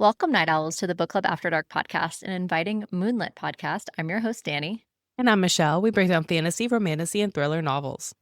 Welcome, Night Owls, to the Book Club After Dark podcast, an inviting moonlit podcast. I'm your host, Danny. And I'm Michelle. We break down fantasy, romantasy, and thriller novels.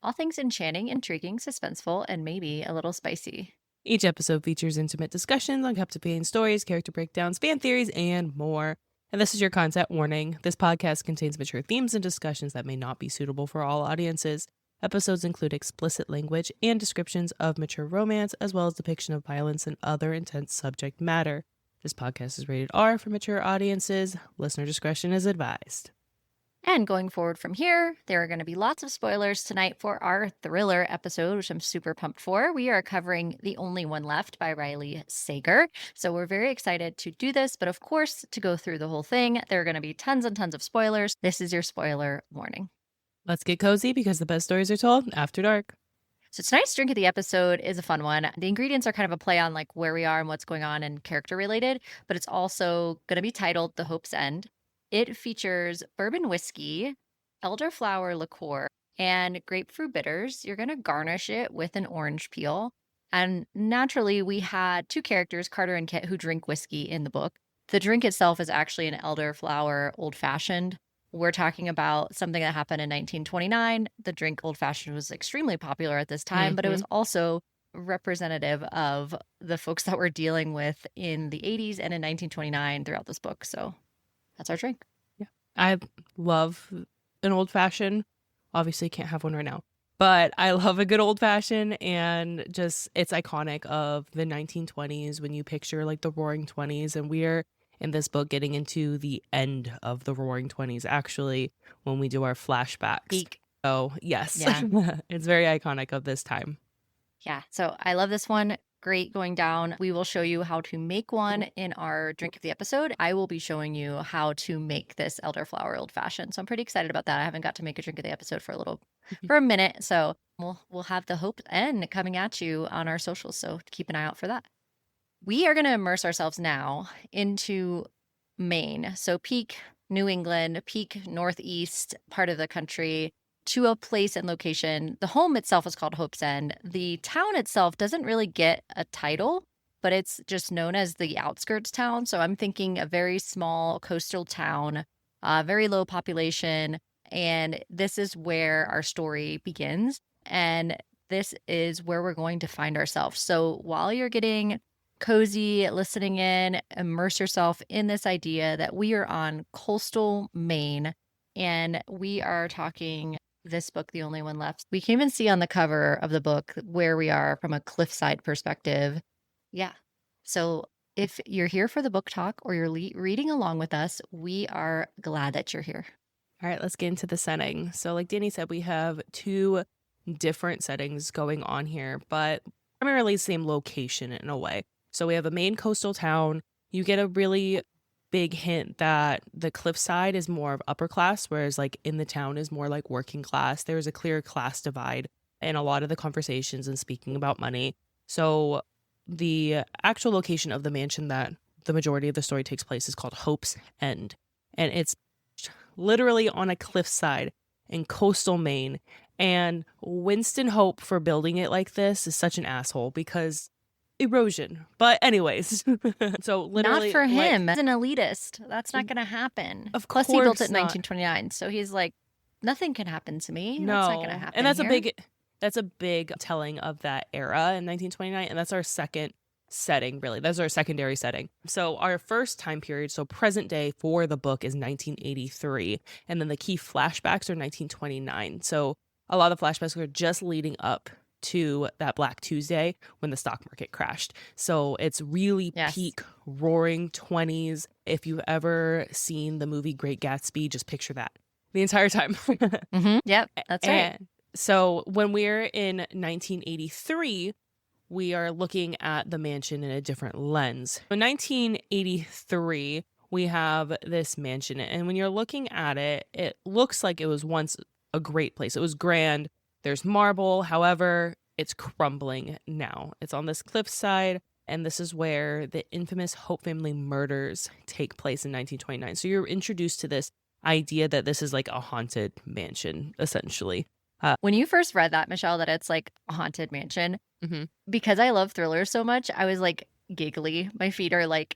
All things enchanting, intriguing, suspenseful, and maybe a little spicy. Each episode features intimate discussions on captivating stories, character breakdowns, fan theories, and more. And this is your content warning. This podcast contains mature themes and discussions that may not be suitable for all audiences. Episodes include explicit language and descriptions of mature romance, as well as depiction of violence and other intense subject matter. This podcast is rated R for mature audiences. Listener discretion is advised. And going forward from here, there are going to be lots of spoilers tonight for our thriller episode, which I'm super pumped for. We are covering The Only One Left by Riley Sager. So we're very excited to do this. But of course, to go through the whole thing, there are going to be tons and tons of spoilers. This is your spoiler warning. Let's get cozy because the best stories are told after dark. So tonight's drink of the episode is a fun one. The ingredients are kind of a play on like where we are and what's going on and character related, but it's also going to be titled The Hope's End. It features bourbon whiskey, elderflower liqueur, and grapefruit bitters. You're going to garnish it with an orange peel. And naturally, we had two characters, Carter and Kit, who drink whiskey in the book. The drink itself is actually an elderflower old-fashioned. We're talking about something that happened in 1929. The drink Old Fashioned was extremely popular at this time, but it was also representative of the folks that we're dealing with in the 80s and in 1929 throughout this book. So that's our drink. Yeah, I love an old fashioned. Obviously, can't have one right now, but I love a good old fashioned, and just it's iconic of the 1920s when you picture like the Roaring 20s, and we're in this book getting into the end of the Roaring 20s, actually, when we do our flashbacks. Peak. Oh, yes. Yeah. It's very iconic of this time. Yeah. So I love this one. Great going down. We will show you how to make one in our drink of the episode. I will be showing you how to make this elderflower old fashioned. So I'm pretty excited about that. I haven't got to make a drink of the episode for a minute. So we'll have the Hope's End coming at you on our socials. So keep an eye out for that. We are going to immerse ourselves now into Maine. So peak New England, peak Northeast part of the country, to a place and location. The home itself is called Hope's End. The town itself doesn't really get a title, but it's just known as the outskirts town. So I'm thinking a very small coastal town, very low population. And this is where our story begins. And this is where we're going to find ourselves. So while you're getting cozy, listening in, immerse yourself in this idea that we are on coastal Maine, and we are talking this book, The Only One Left. We can even see on the cover of the book where we are from a cliffside perspective. Yeah. So if you're here for the book talk or you're reading along with us, we are glad that you're here. All right, let's get into the setting. So like Danny said, we have two different settings going on here, but primarily the same location in a way. So we have a Maine coastal town. You get a really big hint that the cliffside is more of upper class, whereas like in the town is more like working class. There's a clear class divide in a lot of the conversations and speaking about money. So the actual location of the mansion that the majority of the story takes place is called Hope's End. And it's literally on a cliffside in coastal Maine. And Winston Hope, for building it like this, is such an asshole because erosion. But anyways, so literally not for him as an elitist. That's not going to happen. Of course, course he built it in not. 1929, so he's like, nothing can happen to me. No, that's not going to happen. And that's here. a big telling of that era in 1929, and that's our second setting. Really, that's our secondary setting. So our first time period, so present day for the book, is 1983, and then the key flashbacks are 1929. So a lot of the flashbacks are just leading up to that Black Tuesday when the stock market crashed. So it's really peak Roaring 20s. If you've ever seen the movie Great Gatsby, just picture that the entire time. Yep, that's right. So when we're in 1983, we are looking at the mansion in a different lens. In 1983, we have this mansion, and when you're looking at it, it looks like it was once a great place. It was grand. There's marble. However, it's crumbling now. It's on this cliffside, and this is where the infamous Hope family murders take place in 1929. So you're introduced to this idea that this is like a haunted mansion, essentially. When you first read that, Michelle, that it's like a haunted mansion, because I love thrillers so much, I was like, giggly. My feet are like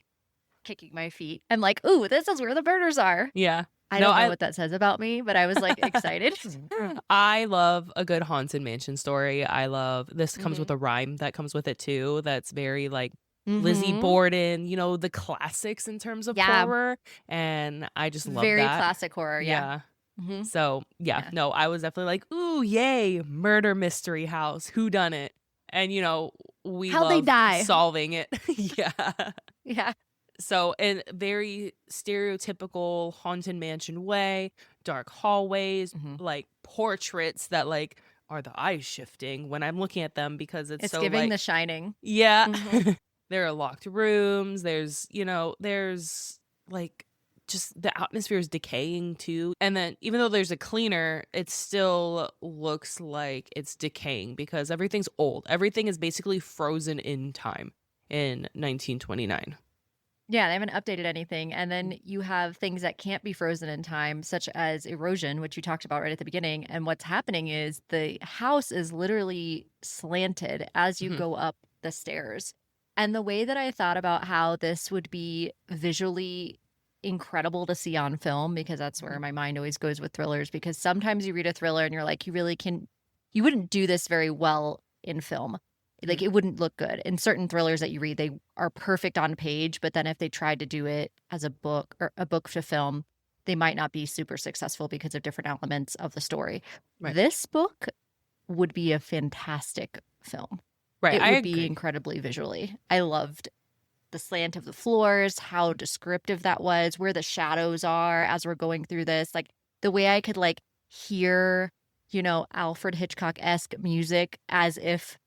kicking my feet. I'm like, ooh, this is where the murders are. Yeah. I No, don't know what that says about me, but I was like excited. I love a good haunted mansion story. I love this comes with Mhm. a rhyme that comes with it too. That's very like Lizzie Mhm. Borden, you know, the classics in terms of Yeah, horror. And I just love very that. classic horror. Yeah. Yeah. Mhm. So yeah, Yeah. no, I was definitely like, ooh, yay, murder mystery house. Who done it? And you know, we How'd they love die? solving it. Yeah. Yeah. So, in very stereotypical haunted mansion way, dark hallways, Mhm. like portraits that like are the eyes shifting when I'm looking at them because it's It's so giving like The Shining. yeah. Mhm. There are locked rooms, there's, you know, there's like just the atmosphere is decaying too. And then even though there's a cleaner, it still looks like it's decaying because everything's old. Everything is basically frozen in time in 1929. Yeah, they haven't updated anything. And then you have things that can't be frozen in time, such as erosion, which you talked about right at the beginning. And what's happening is the house is literally slanted as you Mhm. go up the stairs. And the way that I thought about how this would be visually incredible to see on film, because that's where Mhm. my mind always goes with thrillers, because sometimes you read a thriller and you're like, you wouldn't do this very well in film. Like, Mhm. it wouldn't look good. In certain thrillers that you read, they are perfect on page, but then if they tried to do it as a book or a book to film, they might not be super successful because of different elements of the story. Right. This book would be a fantastic film. Right, It I would be agree. incredibly visually. I loved the slant of the floors, how descriptive that was, where the shadows are as we're going through this. Like, the way I could like hear, Alfred Hitchcock-esque music as if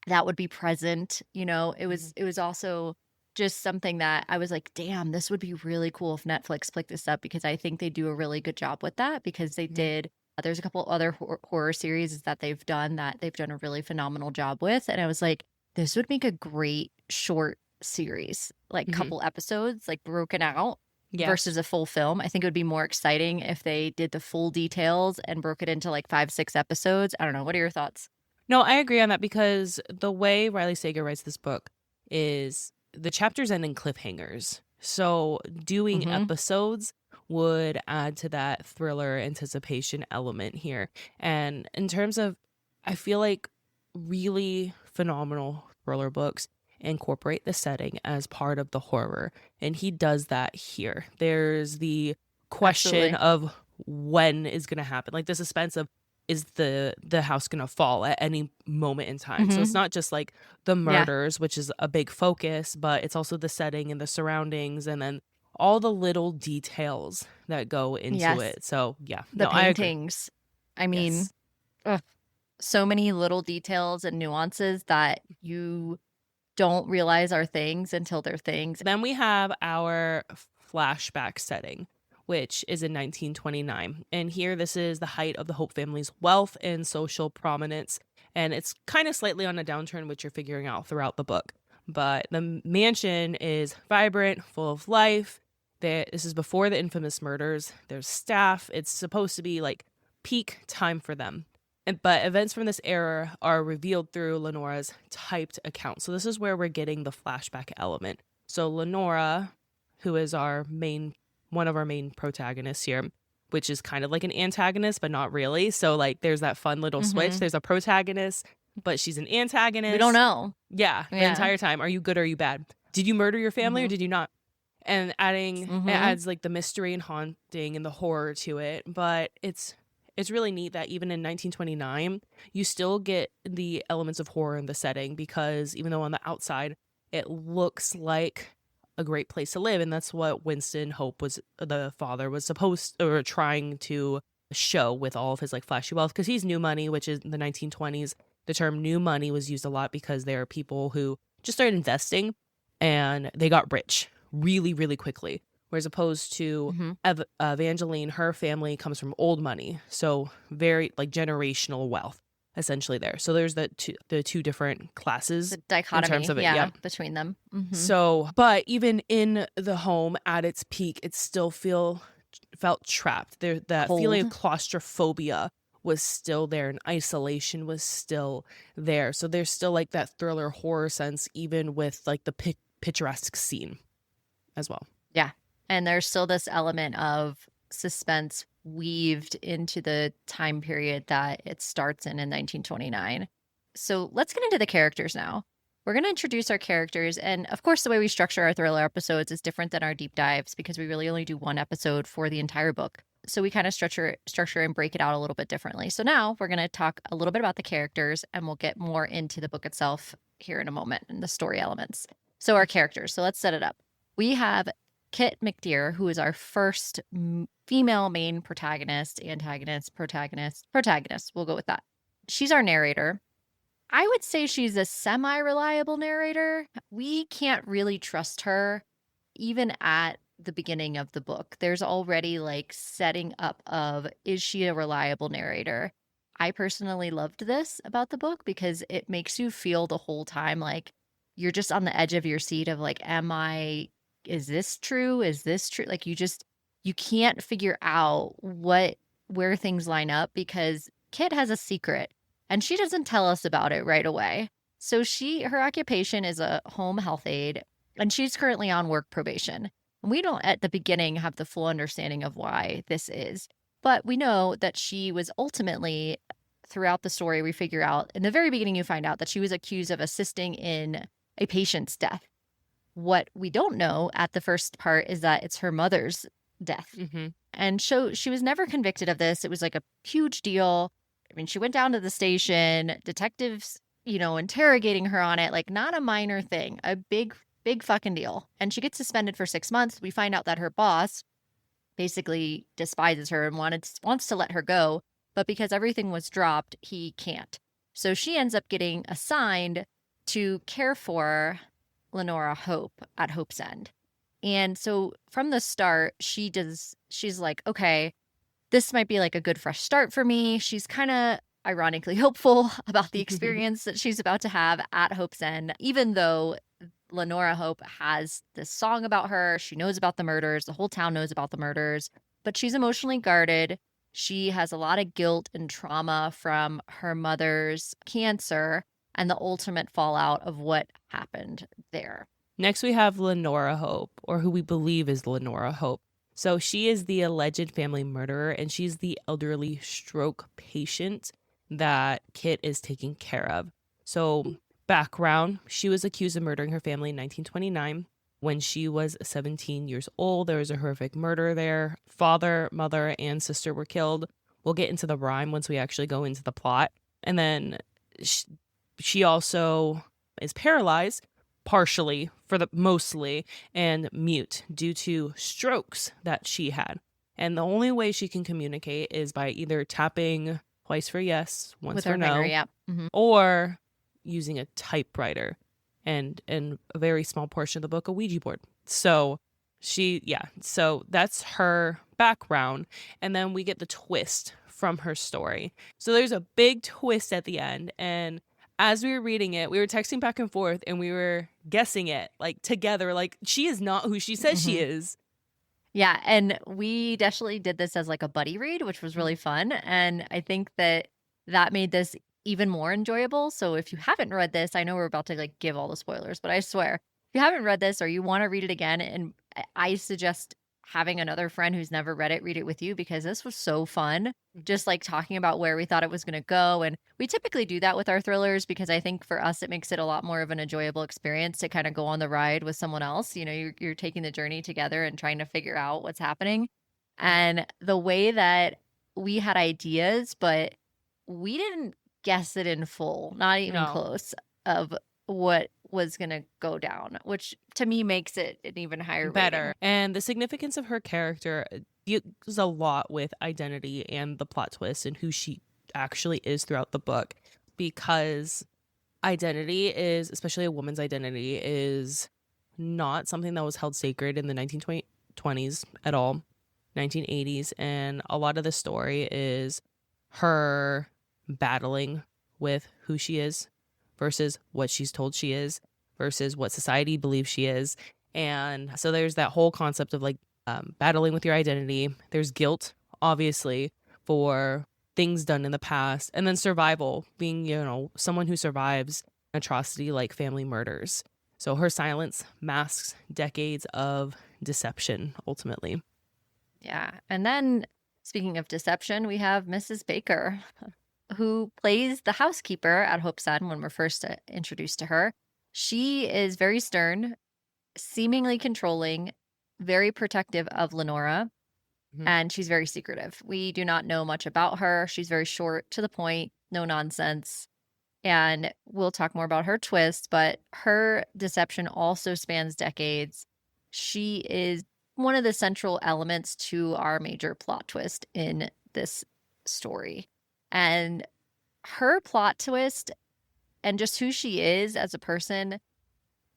that would be present. Mhm. It was also just something that I was like, damn, this would be really cool if Netflix picked this up, because I think they do a really good job with that, because they Mhm. did. There's a couple other horror series that they've done a really phenomenal job with. And I was like, this would make a great short series, like Mhm. couple episodes, like broken out Yeah. versus a full film. I think it would be more exciting if they did the full details and broke it into like 5, 6 episodes. I don't know. What are your thoughts? No, I agree on that because the way Riley Sager writes this book is the chapters end in cliffhangers. So doing Mm-hmm. episodes would add to that thriller anticipation element here. And in terms of, I feel like really phenomenal thriller books incorporate the setting as part of the horror. And he does that here. There's the question Absolutely. of when is going to happen, like the suspense of is the house gonna fall at any moment in time. So it's Mm-hmm. not just like the Yeah. murders, which is a big focus, but it's also the setting and the surroundings and then all the little details that go into Yes. it. So yeah, The no, I agree. paintings. I mean, Yes. ugh, so many little details and nuances that you don't realize are things until they're things. Then we have our flashback setting, which is in 1929. And here, this is the height of the Hope family's wealth and social prominence. And it's kind of slightly on a downturn, which you're figuring out throughout the book. But the mansion is vibrant, full of life. This is before the infamous murders. There's staff. It's supposed to be like peak time for them. But events from this era are revealed through Lenora's typed account. So this is where we're getting the flashback element. So Lenora, who is one of our main protagonists here, which is kind of like an antagonist, but not really. So like there's that fun little switch. Mm-hmm. There's a protagonist, but she's an We don't antagonist. know. Yeah, the Yeah. entire time. Are you good or are you bad? Did you murder your family or Mm-hmm. did you not? And it Mm-hmm. adds like the mystery and haunting and the horror to it. But it's really neat that even in 1929, you still get the elements of horror in the setting because even though on the outside it looks like a great place to live, and that's what Winston Hope was the father was supposed or trying to show with all of his like flashy wealth because he's new money, which is in the 1920s. The term new money was used a lot because there are people who just started investing and they got rich really, really quickly. Whereas opposed to Mm-hmm. Evangeline, her family comes from old money, so very like generational wealth essentially there. So there's the two different classes The in terms dichotomy, of it. yeah, Yep. between them. Mm-hmm. So, but even in the home at its peak, it still felt trapped. There, that feeling of Cold. claustrophobia was still there, and isolation was still there. So there's still like that thriller horror sense, even with like the picturesque scene as well. Yeah. And there's still this element of suspense weaved into the time period that it starts in 1929. So let's get into the characters now. We're going to introduce our characters. And of course, the way we structure our thriller episodes is different than our deep dives because we really only do one episode for the entire book. So we kind of structure and break it out a little bit differently. So now we're going to talk a little bit about the characters and we'll get more into the book itself here in a moment and the story elements. So our characters. So let's set it up. We have Kit McDear, who is our first female main protagonist. We'll go with that. She's our narrator. I would say she's a semi-reliable narrator. We can't really trust her even at the beginning of the book. There's already like setting up of, is she a reliable narrator? I personally loved this about the book because it makes you feel the whole time like you're just on the edge of your seat of like, is this true? Is this true? Like you can't figure out where things line up because Kit has a secret and she doesn't tell us about it right away. So her occupation is a home health aide and she's currently on work probation. And we don't at the beginning have the full understanding of why this is, but we know that she was ultimately, throughout the story, we figure out in the very beginning, you find out that she was accused of assisting in a patient's death. What we don't know at the first part is that it's her mother's death. Mm-hmm. And so she was never convicted of this. It was like a huge deal. I mean, she went down to the station, detectives, interrogating her on it, like not a minor thing, a big, big fucking deal. And she gets suspended for 6 months. We find out that her boss basically despises her and wants to let her go. But because everything was dropped, he can't. So she ends up getting assigned to care for Lenora Hope at Hope's End. And so from the start, she's like, okay, this might be like a good fresh start for me. She's kind of ironically hopeful about the experience that she's about to have at Hope's End, even though Lenora Hope has this song about her. She knows about the murders. The whole town knows about the murders, but she's emotionally guarded. She has a lot of guilt and trauma from her mother's cancer and the ultimate fallout of what happened there. Next, we have Lenora Hope, or who we believe is Lenora Hope. So she is the alleged family murderer, and she's the elderly stroke patient that Kit is taking care of. So background, she was accused of murdering her family in 1929. When she was 17 years old, there was a horrific murder there. Father, mother, and sister were killed. We'll get into the rhyme once we actually go into the plot. And then she also is paralyzed, partially, mostly, and mute due to strokes that she had. And the only way she can communicate is by either tapping twice for yes, once With for her no, finger, yeah. Mm-hmm. or using a typewriter and in a very small portion of the book, a Ouija board. So so that's her background. And then we get the twist from her story. So there's a big twist at the end, and as we were reading it, we were texting back and forth and we were guessing it like together. Like, she is not who she says she is. Yeah. And we definitely did this as like a buddy read, which was really fun. And I think that made this even more enjoyable. So if you haven't read this, I know we're about to like give all the spoilers, but I swear, if you haven't read this or you want to read it again, and I suggest having another friend who's never read it read it with you, because this was so fun, just like talking about where we thought it was going to go. And we typically do that with our thrillers because I think for us it makes it a lot more of an enjoyable experience to kind of go on the ride with someone else. You're taking the journey together and trying to figure out what's happening. And the way that we had ideas, but we didn't guess it in full, not even close, of what was going to go down, which to me makes it an even higher better rating. And the significance of her character deals a lot with identity and the plot twist and who she actually is throughout the book, because identity is, especially a woman's identity, is not something that was held sacred in the 1920s at all, 1980s. And a lot of the story is her battling with who she is versus what she's told she is versus what society believes she is. And so there's that whole concept of like battling with your identity. There's guilt, obviously, for things done in the past. And then survival, being, someone who survives an atrocity like family murders. So her silence masks decades of deception, ultimately. Yeah. And then, speaking of deception, we have Mrs. Baker, who plays the housekeeper at Hope's End when we're first introduced to her. She is very stern, seemingly controlling, very protective of Lenora, Mhm. and she's very secretive. We do not know much about her. She's very short, to the point, no nonsense. And we'll talk more about her twist, but her deception also spans decades. She is one of the central elements to our major plot twist in this story. And her plot twist and just who she is as a person,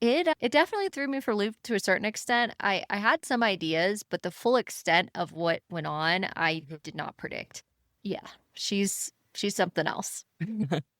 it definitely threw me for a loop to a certain extent. I had some ideas, but the full extent of what went on, I Mhm. did not predict. Yeah, she's something else.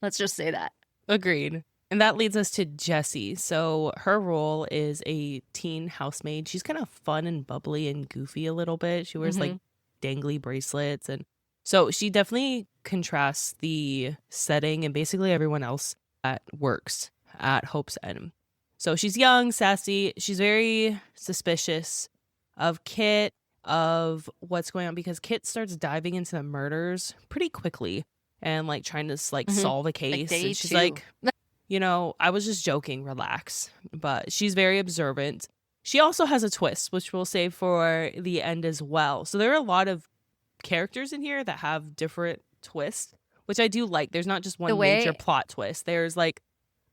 Let's just say that. Agreed. And that leads us to Jessie. So her role is a teen housemaid. She's kind of fun and bubbly and goofy a little bit. She wears like Mhm. dangly bracelets. And so she definitely contrasts the setting and basically everyone else that works at Hope's End. So she's young, sassy. She's very suspicious of Kit, of what's going on, because Kit starts diving into the murders pretty quickly and like trying to like Mhm. solve a Like case. day And she's 2. like, I was just joking, relax. But she's very observant. She also has a twist, which we'll save for the end as well. So there are a lot of characters in here that have different twists, which I do like. There's not just The one major way plot twist. There's like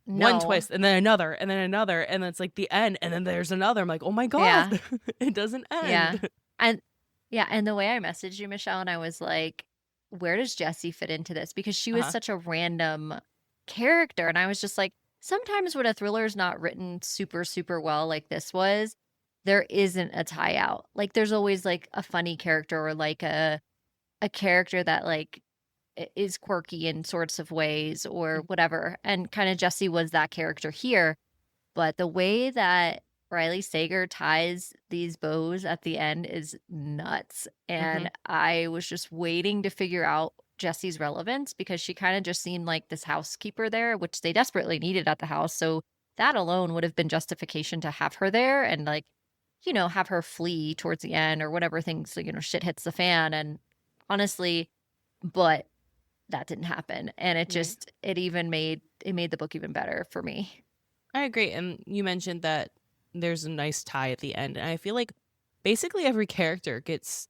one No. twist and then another and then another and then it's like the end and then there's another. I'm like, oh my god, Yeah. it doesn't Yeah. end. And yeah, and the way I messaged you, Michelle, and I was like, where does Jessie fit into this? Because she was Uh-huh. such a random character. And I was just like, sometimes when a thriller is not written super, super well like this was, there isn't a tie out. Like there's always like a funny character or like a character that like is quirky in sorts of ways or whatever. And kind of Jessie was that character here. But the way that Riley Sager ties these bows at the end is nuts. Mm-hmm. And I was just waiting to figure out Jessie's relevance because she kind of just seemed like this housekeeper there, which they desperately needed at the house. So that alone would have been justification to have her there and like, have her flee towards the end or whatever things, shit hits the fan. And honestly, but that didn't happen. And Right. it made the book even better for me. I agree. And you mentioned that there's a nice tie at the end. And I feel like basically every character gets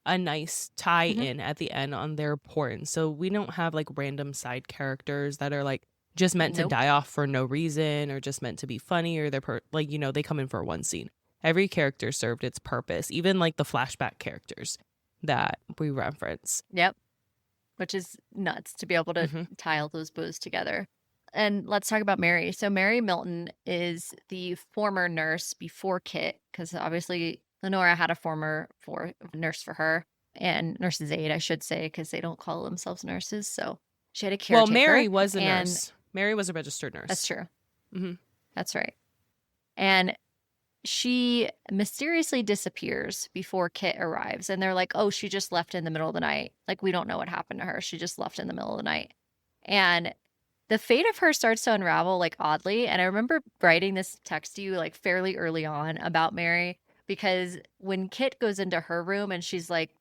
a nice tie Mhm. in at the end on their importance. So we don't have like random side characters that are like just meant to Nope. die off for no reason or just meant to be funny or they come in for one scene. Every character served its purpose, even like the flashback characters that we reference. Yep. Which is nuts to be able to Hmm. tie all those bows together. And let's talk about Mary. So Mary Milton is the former nurse before Kit, because obviously Lenora had a former nurse for her and nurse's aide, I should say, because they don't call themselves nurses. So she had a Well, caretaker, Mary was a and nurse. Mary was a registered that's nurse. true. Hmm. That's right. And she mysteriously disappears before Kit arrives. And they're like, oh, she just left in the middle of the night. Like, we don't know what happened to her. She just left in the middle of the night. And the fate of her starts to unravel like oddly. And I remember writing this text to you like fairly early on about Mary because when Kit goes into her room and she's like,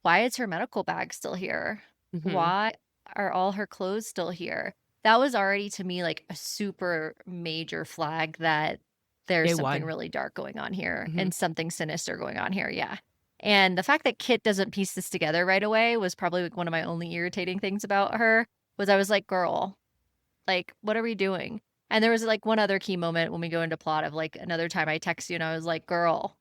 why is her medical bag still here? Hmm. Why are all her clothes still here? That was already to me like a super major flag that there's Day something one. really dark going on here Hmm. and something sinister going on here. Yeah. And the fact that Kit doesn't piece this together right away was probably like one of my only irritating things about her was I was like, girl, like, what are we doing? And there was like one other key moment when we go into plot of like another time I text you and I was like, girl,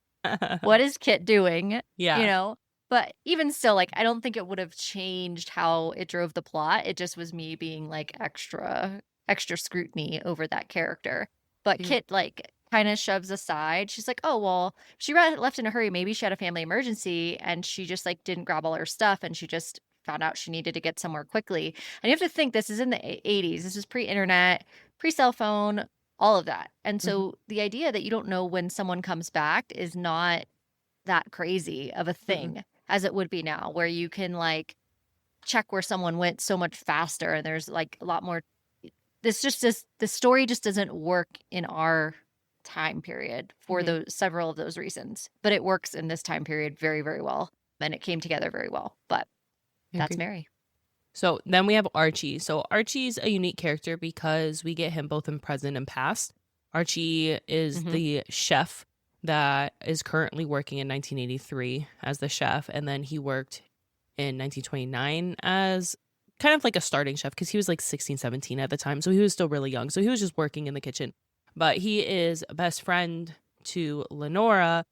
what is Kit doing? You Yeah. know? But even still, like, I don't think it would have changed how it drove the plot. It just was me being like extra scrutiny over that character. But Mhm. Kit, like, kind of shoves aside. She's like, oh, well, she left in a hurry. Maybe she had a family emergency and she just like didn't grab all her stuff and she just found out she needed to get somewhere quickly. And you have to think this is in the 80s. This is pre internet, pre cell phone, all of that. And Mhm. so the idea that you don't know when someone comes back is not that crazy of a Mm-mm. thing as it would be now, where you can like check where someone went so much faster and there's like a lot more. This story just doesn't work in our time period for Mhm. those several of those reasons. But it works in this time period very, very well. And it came together very well. But that's Agreed. Mary. So then we have Archie. So Archie's a unique character because we get him both in present and past. Archie is Hmm. the chef that is currently working in 1983 as the chef, and then he worked in 1929 as kind of like a starting chef because he was like 16, 17 at the time. So he was still really young. So he was just working in the kitchen. But he is a best friend to Lenora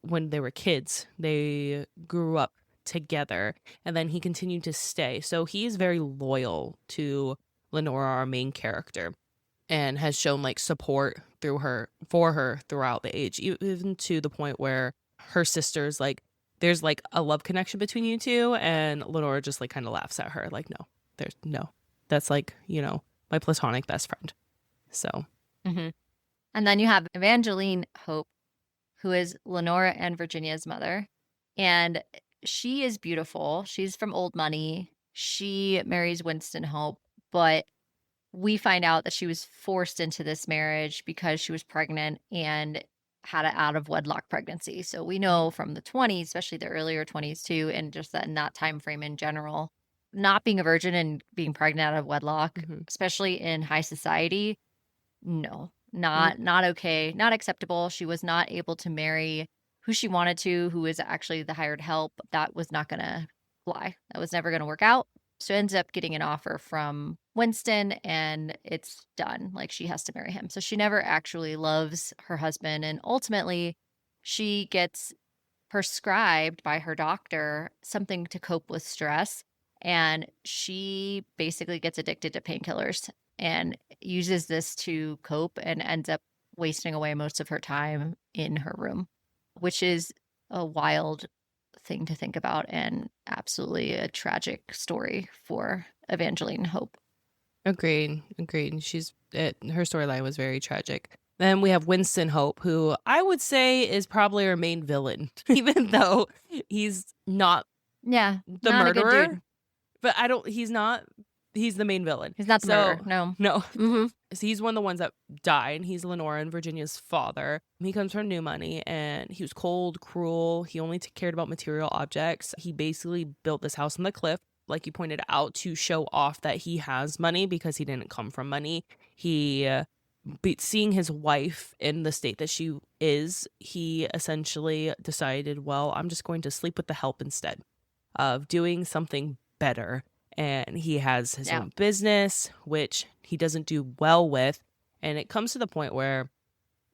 when they were kids. They grew up together, and then he continued to stay. So he is very loyal to Lenora, our main character, and has shown like support for her throughout the age, even to the point where her sister's like, there's like a love connection between you two, and Lenora just like kind of laughs at her like, no, that's like, my platonic best friend. So Hmm. And then you have Evangeline Hope, who is Lenora and Virginia's mother. And she is beautiful. She's from Old Money. She marries Winston Hope, but we find out that she was forced into this marriage because she was pregnant and had an out of wedlock pregnancy. So we know from the 20s, especially the earlier 20s too, and just that in that time frame in general, not being a virgin and being pregnant out of wedlock, mhm. especially in high society, no, Nope. not okay, not acceptable. She was not able to marry who she wanted to, who was actually the hired help. That was not gonna fly. That was never gonna work out. So ends up getting an offer from Winston and it's done. Like she has to marry him. So she never actually loves her husband. And ultimately, she gets prescribed by her doctor something to cope with stress. And she basically gets addicted to painkillers and uses this to cope and ends up wasting away most of her time in her room, which is a wild thing to think about and absolutely a tragic story for Evangeline Hope. Agreed. Her storyline was very tragic. Then we have Winston Hope, who I would say is probably our main villain, even though he's not Yeah, the not a good murderer. dude. But he's the main villain. He's not the murderer. So No. no. Hmm. So he's one of the ones that died, and he's Lenora and Virginia's father. He comes from New Money, and he was cold, cruel. He only cared about material objects. He basically built this house on the cliff, like you pointed out, to show off that he has money because he didn't come from money. Seeing his wife in the state that she is, he essentially decided, well, I'm just going to sleep with the help instead of doing something better. And he has his own business, which he doesn't do well with. And it comes to the point where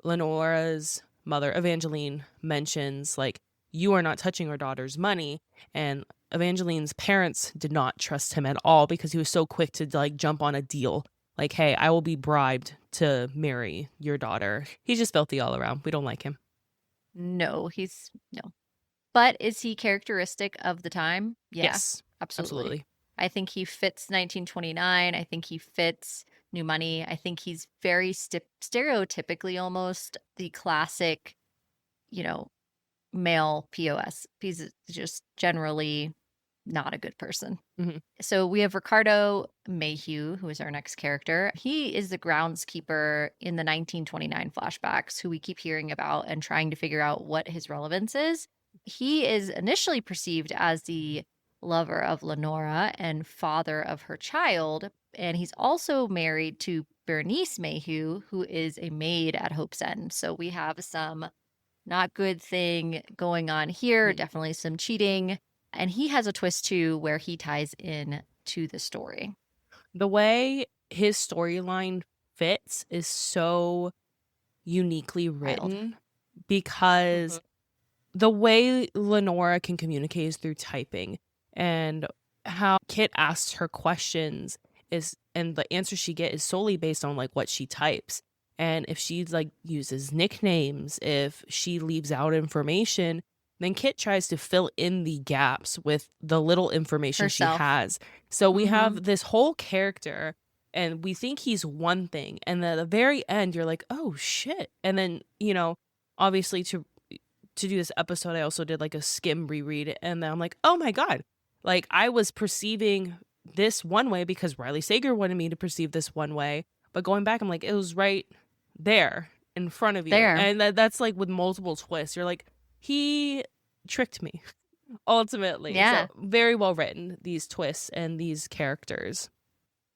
Lenora's mother, Evangeline, mentions, like, you are not touching our daughter's money. And Evangeline's parents did not trust him at all because he was so quick to, like, jump on a deal. Like, hey, I will be bribed to marry your daughter. He's just filthy all around. We don't like him. No, no. But is he characteristic of the time? Yeah, Yes, absolutely. absolutely. I think he fits 1929. I think he fits New Money. I think he's very stereotypically almost the classic, you know, male POS. He's just generally not a good person. Mhm. So we have Ricardo Mayhew, who is our next character. He is the groundskeeper in the 1929 flashbacks, who we keep hearing about and trying to figure out what his relevance is. He is initially perceived as the lover of Lenora and father of her child. And he's also married to Bernice Mayhew, who is a maid at Hope's End. So we have some not good thing going on here, definitely some cheating. And he has a twist too where he ties in to the story. The way his storyline fits is so uniquely Wild. written because the way Lenora can communicate is through typing, and how Kit asks her questions and the answer she get is solely based on like what she types. And if she like uses nicknames, if she leaves out information, then Kit tries to fill in the gaps with the little information Herself. she has. So we Mhm. have this whole character and we think he's one thing, and then at the very end you're like, oh shit. And then, obviously to do this episode, I also did like a skim reread, and then I'm like, oh my god, like I was perceiving this one way because Riley Sager wanted me to perceive this one way, but going back, I'm like, it was right there in front of you. There. And that's like with multiple twists. You're like, he tricked me ultimately. Yeah. So very well written, these twists and these characters.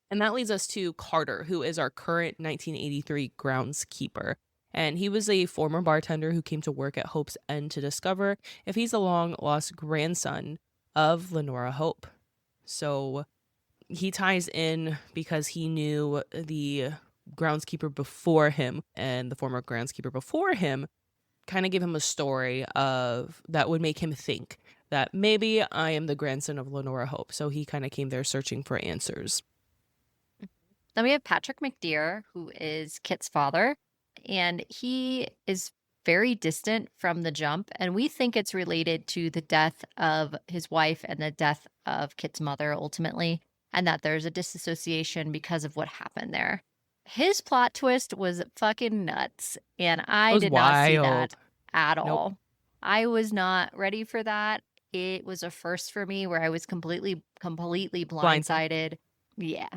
And that leads us to Carter, who is our current 1983 groundskeeper. And he was a former bartender who came to work at Hope's End to discover if he's the long-lost grandson of Lenora Hope. So he ties in because he knew the groundskeeper before him, and the former groundskeeper before him kind of gave him a story of that would make him think that maybe I am the grandson of Lenora Hope. So he kind of came there searching for answers. Then we have Patrick McDear, who is Kit's father, and he is very distant from the jump, and we think it's related to the death of his wife and the death of Kit's mother ultimately, and that there's a disassociation because of what happened there. His plot twist was fucking nuts, and I was did not see that wild. at Nope. all. I was not ready for that. It was a first for me where I was completely blindsided. Yeah.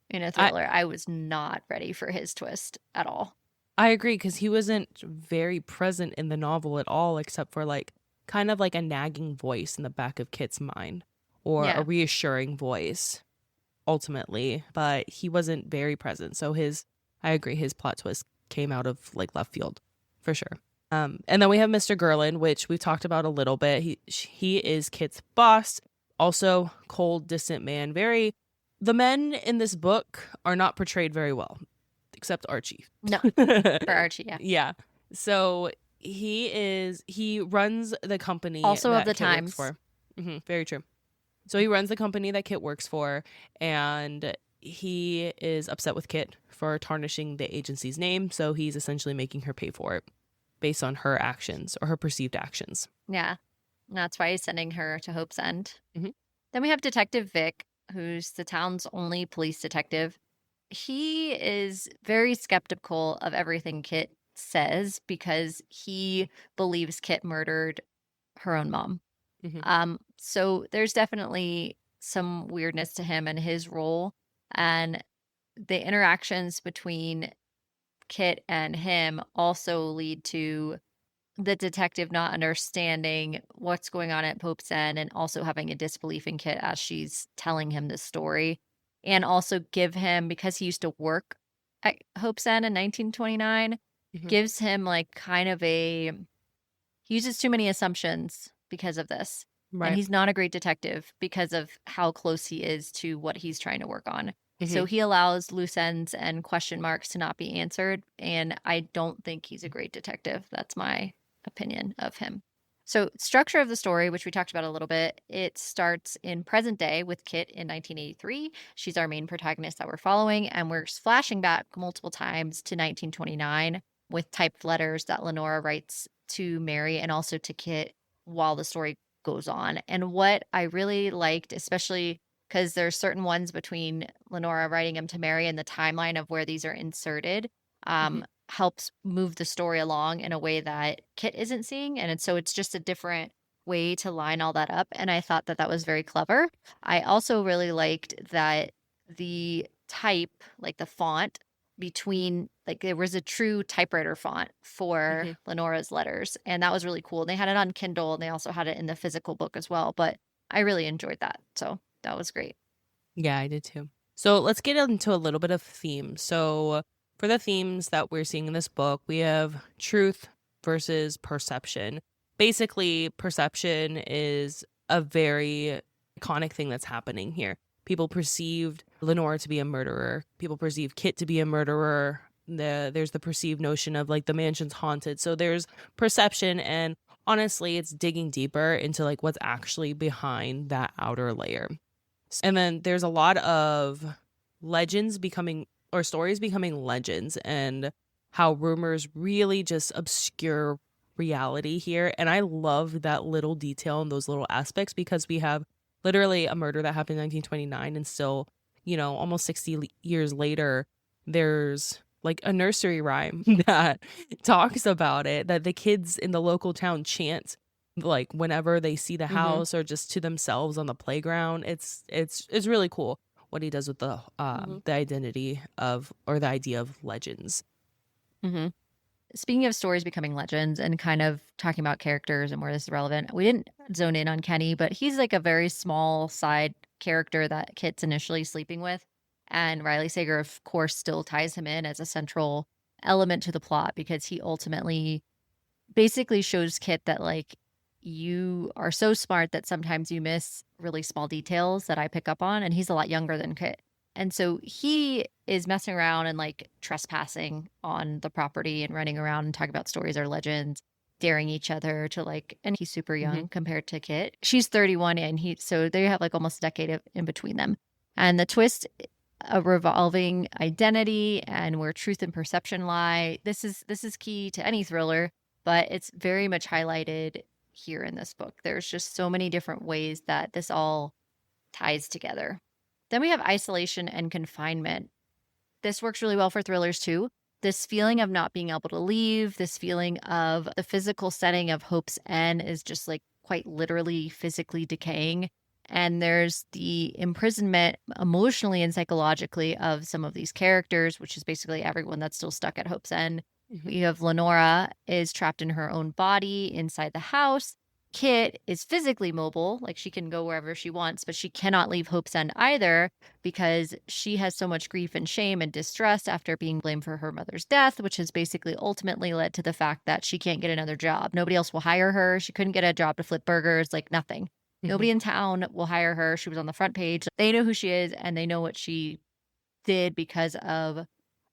In a thriller. I was not ready for his twist at all. I agree, because he wasn't very present in the novel at all, except for like kind of like a nagging voice in the back of Kit's mind, or Yeah. a reassuring voice ultimately, but he wasn't very present. So I agree, his plot twist came out of like left field for sure. And then we have Mr. Gerlin, which we've talked about a little bit. He is Kit's boss, also cold, distant man. The men in this book are not portrayed very well, except Archie. No, for Archie, yeah. Yeah. So he runs the company Also that of the Kit works times. for. Very true. So he runs the company that Kit works for, and he is upset with Kit for tarnishing the agency's name. So he's essentially making her pay for it based on her actions, or her perceived actions. Yeah. And that's why he's sending her to Hope's End. Mhm. Then we have Detective Vick, who's the town's only police detective. He is very skeptical of everything Kit says because he believes Kit murdered her own mom. So there's definitely some weirdness to him and his role, and the interactions between Kit and him also lead to the detective not understanding what's going on at Pope's End and also having a disbelief in Kit as she's telling him this story, and also give him, because he used to work at Hope's End in 1929, gives him like kind of he uses too many assumptions because of this. Right. And he's not a great detective because of how close he is to what he's trying to work on. So he allows loose ends and question marks to not be answered. And I don't think he's a great detective. That's my opinion of him. So, structure of the story, which we talked about a little bit, it starts in present day with Kit in 1983. She's our main protagonist that we're following, and we're flashing back multiple times to 1929 with typed letters that Lenora writes to Mary and also to Kit while the story goes on. And what I really liked, especially because there's certain ones between Lenora writing them to Mary and the timeline of where these are inserted, helps move the story along in a way that Kit isn't seeing. And so it's just a different way to line all that up. And I thought that was very clever. I also really liked that the type, like the font between, like there was a true typewriter font for Lenora's letters. And that was really cool. They had it on Kindle and they also had it in the physical book as well. But I really enjoyed that. So that was great. Yeah, I did too. So let's get into a little bit of themes. So for the themes that we're seeing in this book, we have truth versus perception. Basically, perception is a very iconic thing that's happening here. People perceived Lenora to be a murderer. People perceive Kit to be a murderer. There's the perceived notion of like the mansion's haunted. So there's perception, and honestly, it's digging deeper into like what's actually behind that outer layer. And then there's a lot of legends becoming, or stories becoming legends, and how rumors really just obscure reality here. And I love that little detail and those little aspects, because we have literally a murder that happened in 1929, and still, almost 60 years later, there's like a nursery rhyme that talks about it, that the kids in the local town chant like whenever they see the house or just to themselves on the playground. It's really cool what he does with the identity of, or the idea of legends. Mm-hmm. Speaking of stories becoming legends and kind of talking about characters and where this is relevant, we didn't zone in on Kenny, but he's like a very small side character that Kit's initially sleeping with. And Riley Sager, of course, still ties him in as a central element to the plot because he ultimately basically shows Kit that, like, you are so smart that sometimes you miss really small details that I pick up on. And he's a lot younger than Kit. And so he is messing around and like trespassing on the property and running around and talking about stories or legends, daring each other to like, and he's super young compared to Kit. She's 31 and so they have like almost a decade in between them. And the twist, a revolving identity and where truth and perception lie. This is key to any thriller, but it's very much highlighted here in this book. There's just so many different ways that this all ties together. Then we have isolation and confinement. This works really well for thrillers too. This feeling of not being able to leave, this feeling of the physical setting of Hope's End is just like quite literally physically decaying. And there's the imprisonment emotionally and psychologically of some of these characters, which is basically everyone that's still stuck at Hope's End. We have Lenora is trapped in her own body inside the house. Kit is physically mobile, like she can go wherever she wants, but she cannot leave Hope's End either because she has so much grief and shame and distress after being blamed for her mother's death, which has basically ultimately led to the fact that she can't get another job. Nobody else will hire her. She couldn't get a job to flip burgers, like nothing. Nobody in town will hire her. She was on the front page. They know who she is and they know what she did because of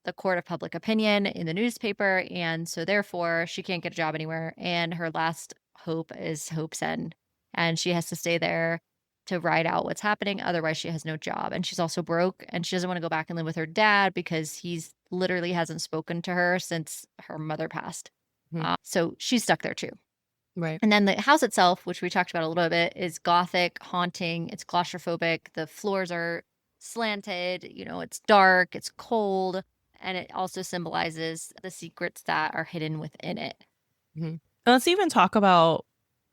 the court of public opinion in the newspaper. And so therefore she can't get a job anywhere. And her last hope is Hope's End. And she has to stay there to ride out what's happening. Otherwise she has no job. And she's also broke and she doesn't want to go back and live with her dad because he's literally hasn't spoken to her since her mother passed. So she's stuck there too. Right. And then the house itself, which we talked about a little bit, is gothic, haunting. It's claustrophobic. The floors are slanted. It's dark. It's cold. And it also symbolizes the secrets that are hidden within it. Let's even talk about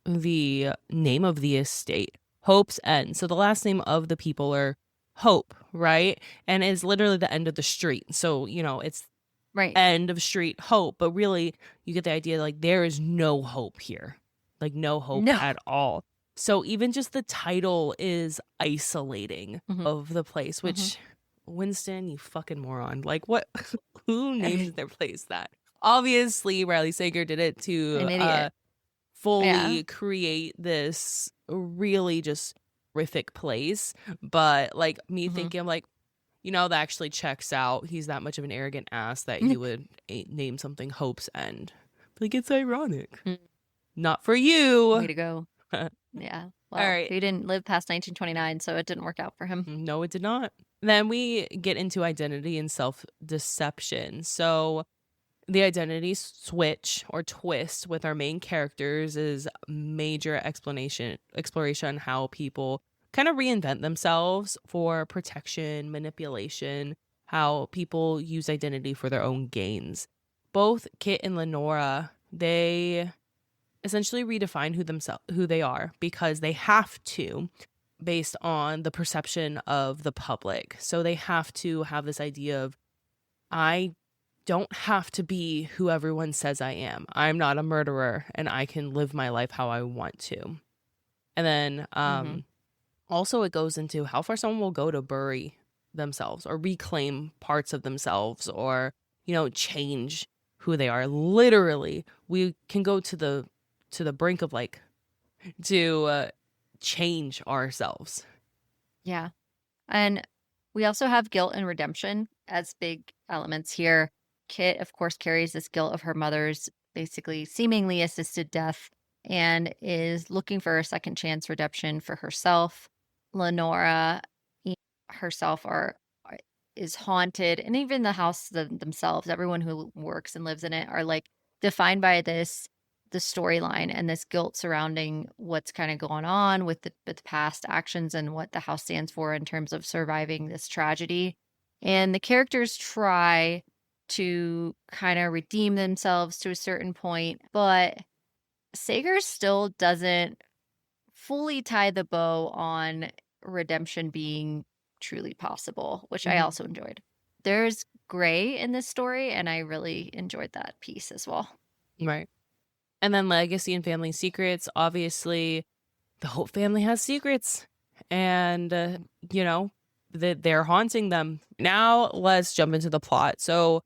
the name of the estate, Hope's End. So the last name of the people are Hope, right? And it's literally the end of the street. So, it's right. End of street Hope, but really you get the idea like there is no hope here, like no hope at all. So even just the title is isolating of the place, which Winston, you fucking moron. Like what? Who named their place that? Obviously Riley Sager did it to fully create this really just horrific place. But like me thinking, I'm like, that actually checks out. He's that much of an arrogant ass that he would name something Hope's End. Like, it's ironic. Not for you. Way to go. Yeah. Well, all right. He didn't live past 1929, so it didn't work out for him. No, it did not. Then we get into identity and self-deception. So the identity switch or twist with our main characters is major exploration on how people kind of reinvent themselves for protection, manipulation, how people use identity for their own gains. Both Kit and Lenora, they essentially redefine who they are because they have to, based on the perception of the public. So they have to have this idea of, I don't have to be who everyone says I am. I'm not a murderer and I can live my life how I want to. And then also it goes into how far someone will go to bury themselves or reclaim parts of themselves or, change who they are. Literally, we can go to the brink of like to change ourselves. Yeah. And we also have guilt and redemption as big elements here. Kit, of course, carries this guilt of her mother's basically seemingly assisted death and is looking for a second chance redemption for herself. Lenora herself is haunted, and even the house themselves, everyone who works and lives in it are like defined by the storyline and this guilt surrounding what's kind of going on with the past actions and what the house stands for in terms of surviving this tragedy. And the characters try to kind of redeem themselves to a certain point, but Sager still doesn't fully tie the bow on redemption being truly possible, which I also enjoyed. There's gray in this story, and I really enjoyed that piece as well. Right. And then legacy and family secrets. Obviously, the Hope family has secrets, and they're haunting them. Now let's jump into the plot. So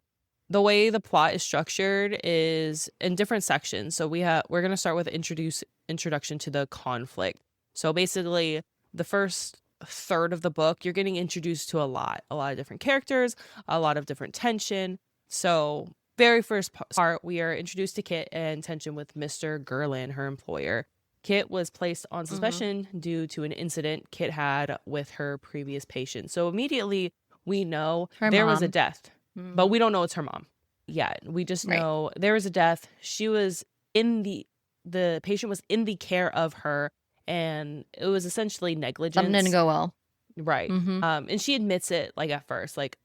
the way the plot is structured is in different sections. So we're going to start with introduction to the conflict. So basically, the first third of the book, you're getting introduced to a lot of different characters, a lot of different tension. So very first part, we are introduced to Kit and tension with Mr. Gerlin, her employer. Kit was placed on suspicion due to an incident Kit had with her previous patient. So immediately we know there was a death, but we don't know it's her mom yet. We just know there was a death. She was the patient was in the care of her, and it was essentially negligence. Something didn't go well. Right. And she admits it, like, at first, like,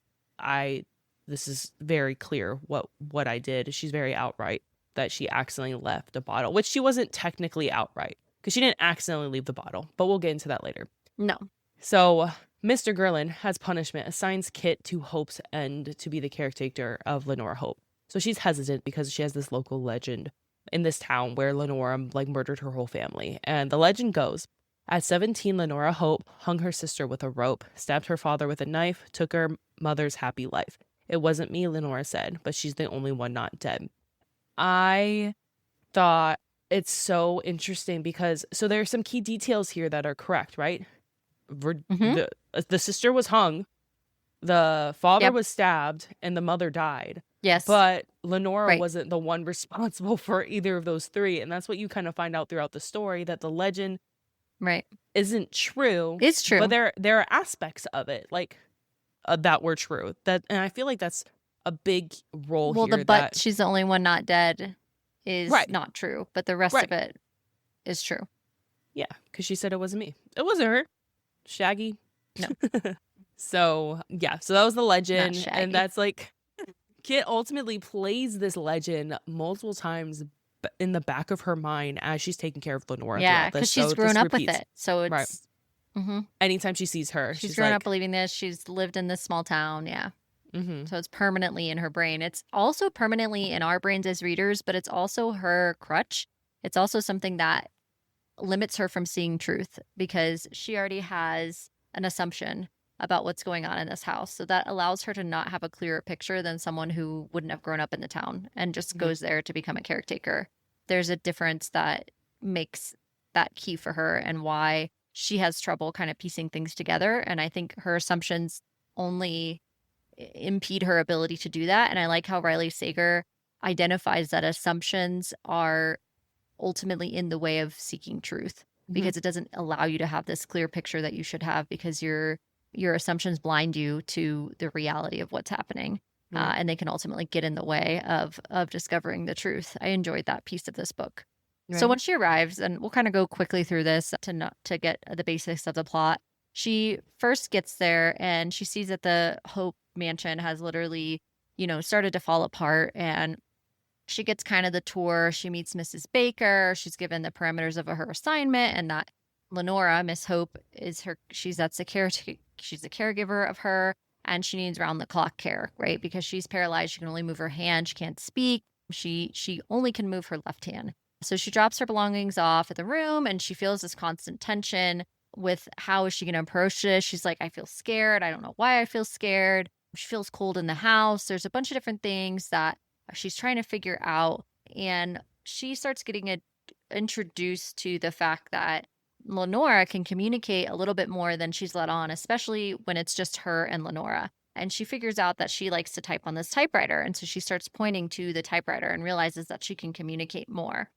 this is very clear what I did. She's very outright that she accidentally left a bottle, which she wasn't technically outright because she didn't accidentally leave the bottle, but we'll get into that later. No. So Mr. Gerlin, has punishment, assigns Kit to Hope's End to be the caretaker of Lenora Hope. So she's hesitant because she has this local legend in this town where Lenora, like, murdered her whole family. And the legend goes, at 17, Lenora Hope hung her sister with a rope, stabbed her father with a knife, took her mother's happy life. It wasn't me, Lenora said, but she's the only one not dead. I thought it's so interesting because, so there are some key details here that are correct, right? The sister was hung, the father was stabbed, and the mother died. Yes. But Lenora wasn't the one responsible for either of those three. And that's what you kind of find out throughout the story, that the legend isn't true. It's true. But there are aspects of it, like, that were true. And I feel like that's a big role here. Well, she's the only one not dead is not true, but the rest of it is true. Yeah, because she said it wasn't me. It wasn't her. Shaggy. No. So that was the legend. And that's like, Kit ultimately plays this legend multiple times in the back of her mind as she's taking care of Lenora. Yeah, because she's grown up with it. So it's... Anytime she sees her, she's grown up believing this. She's lived in this small town. Yeah. So it's permanently in her brain. It's also permanently in our brains as readers, but it's also her crutch. It's also something that limits her from seeing truth because she already has an assumption about what's going on in this house. So that allows her to not have a clearer picture than someone who wouldn't have grown up in the town and just goes there to become a caretaker. There's a difference that makes that key for her and why she has trouble kind of piecing things together. And I think her assumptions only impede her ability to do that. And I like how Riley Sager identifies that assumptions are ultimately in the way of seeking truth because it doesn't allow you to have this clear picture that you should have because your assumptions blind you to the reality of what's happening. And they can ultimately get in the way of discovering the truth. I enjoyed that piece of this book. So when she arrives, and we'll kind of go quickly through this to get the basics of the plot. She first gets there and she sees that the Hope mansion has literally, started to fall apart. And she gets kind of the tour. She meets Mrs. Baker. She's given the parameters of her assignment, and that Lenora, Miss Hope, she's a caregiver of her, and she needs round the clock care, right? Because she's paralyzed. She can only move her hand. She can't speak. She only can move her left hand. So she drops her belongings off at the room and she feels this constant tension with how is she going to approach this. She's like, I feel scared. I don't know why I feel scared. She feels cold in the house. There's a bunch of different things that she's trying to figure out. And she starts getting introduced to the fact that Lenora can communicate a little bit more than she's let on, especially when it's just her and Lenora. And she figures out that she likes to type on this typewriter. And so she starts pointing to the typewriter and realizes that she can communicate more.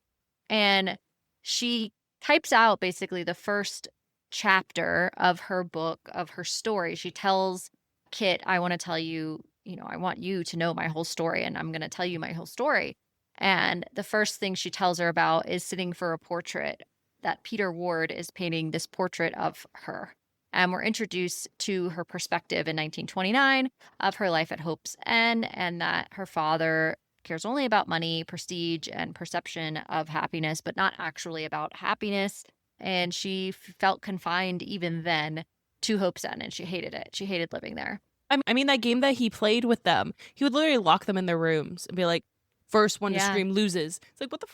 And she types out basically the first chapter of her book, of her story. She tells Kit, I want to tell you, I want you to know my whole story, and I'm going to tell you my whole story. And the first thing she tells her about is sitting for a portrait that Peter Ward is painting this portrait of her. And we're introduced to her perspective in 1929 of her life at Hope's End, and that her father cares only about money, prestige, and perception of happiness, but not actually about happiness. And she felt confined even then to Hope's End, and she hated it. She hated living there. I mean, that game that he played with them, he would literally lock them in their rooms and be like, first one to Yeah. scream loses. It's like, what the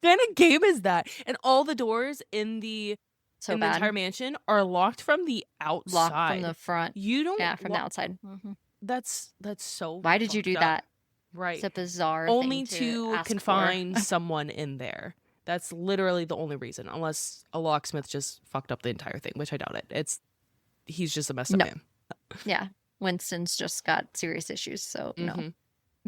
kind of game is that? And all the doors in the So the bad. entire mansion are locked from the outside. Locked from the front. You don't. Yeah, from the outside. That's so. Why did you do fucked up. that? Right. It's a bizarre Only thing to ask confine for. someone in there. That's literally the only reason, unless a locksmith just fucked up the entire thing, which I doubt it. He's just a messed up man. Yeah. Winston's just got serious issues, so no. Mm-hmm.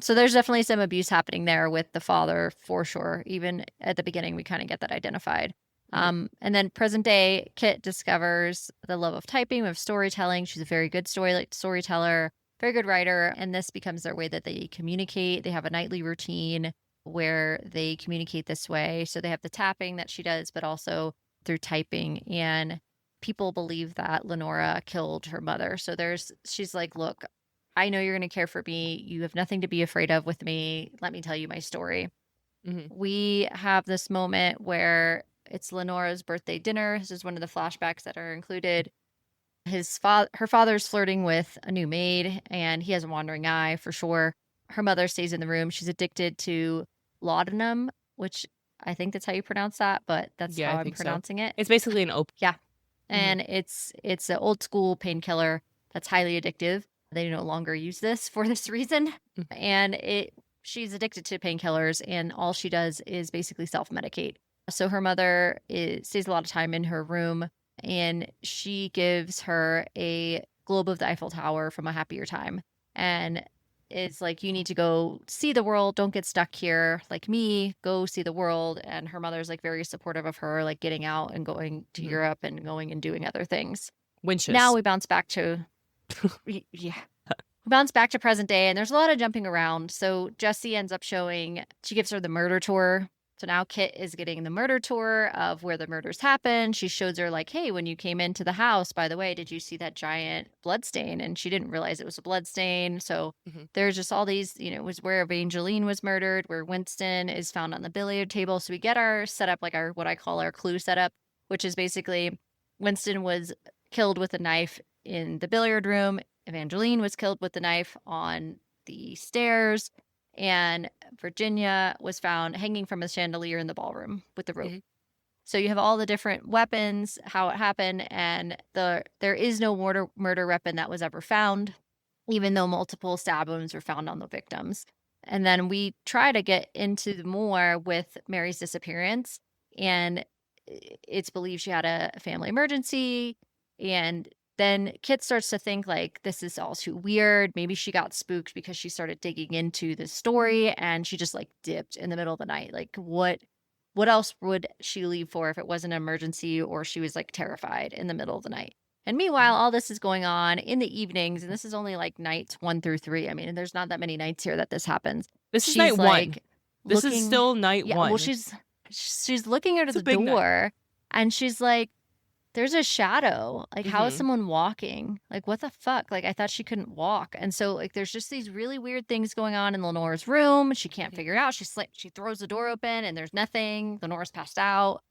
So there's definitely some abuse happening there with the father, for sure. Even at the beginning, we kind of get that identified. And then present day, Kit discovers the love of typing, of storytelling. She's a very good storyteller, very good writer, and this becomes their way that they communicate. They have a nightly routine where they communicate this way. So they have the tapping that she does, but also through typing. And people believe that Lenora killed her mother. So she's like, look, I know you're going to care for me. You have nothing to be afraid of with me. Let me tell you my story. We have this moment where it's Lenora's birthday dinner. This is one of the flashbacks that are included. Her father's flirting with a new maid, and he has a wandering eye for sure. Her mother stays in the room. She's addicted to laudanum, which I think that's how you pronounce that, but that's how I'm pronouncing it. It's basically an opiate. Yeah. And it's an old school painkiller that's highly addictive. They no longer use this for this reason. And she's addicted to painkillers, and all she does is basically self-medicate. So her mother stays a lot of time in her room, and she gives her a globe of the Eiffel Tower from A Happier Time. And it's like, you need to go see the world. Don't get stuck here like me. Go see the world. And her mother's like very supportive of her, like getting out and going to Europe and going and doing other things. Winches. Now we bounce back to bounce back to present day, and there's a lot of jumping around. So Jessie ends up she gives her the murder tour. So now Kit is getting the murder tour of where the murders happen. She shows her like, hey, when you came into the house, by the way, did you see that giant blood stain? And she didn't realize it was a blood stain. So there's just all these, it was where Evangeline was murdered, where Winston is found on the billiard table. So we get our setup, like what I call our clue setup, which is basically Winston was killed with a knife in the billiard room. Evangeline was killed with the knife on the stairs. And Virginia was found hanging from a chandelier in the ballroom with the rope. So you have all the different weapons, how it happened, and there is no murder weapon that was ever found, even though multiple stab wounds were found on the victims. And then we try to get into more with Mary's disappearance, and it's believed she had a family emergency, and then Kit starts to think like, this is all too weird. Maybe she got spooked because she started digging into the story and she just like dipped in the middle of the night. Like what else would she leave for if it wasn't an emergency, or she was like terrified in the middle of the night? And meanwhile, all this is going on in the evenings, and this is only like nights 1 through 3. I mean, there's not that many nights here that this happens. This is night one. This looking, is still night one. Well, she's looking out of the door, and she's like, there's a shadow. Like, how is someone walking? Like, what the fuck? Like, I thought she couldn't walk. And so, like, there's just these really weird things going on in Lenora's room. She can't figure it out. She throws the door open and there's nothing. Lenora's passed out.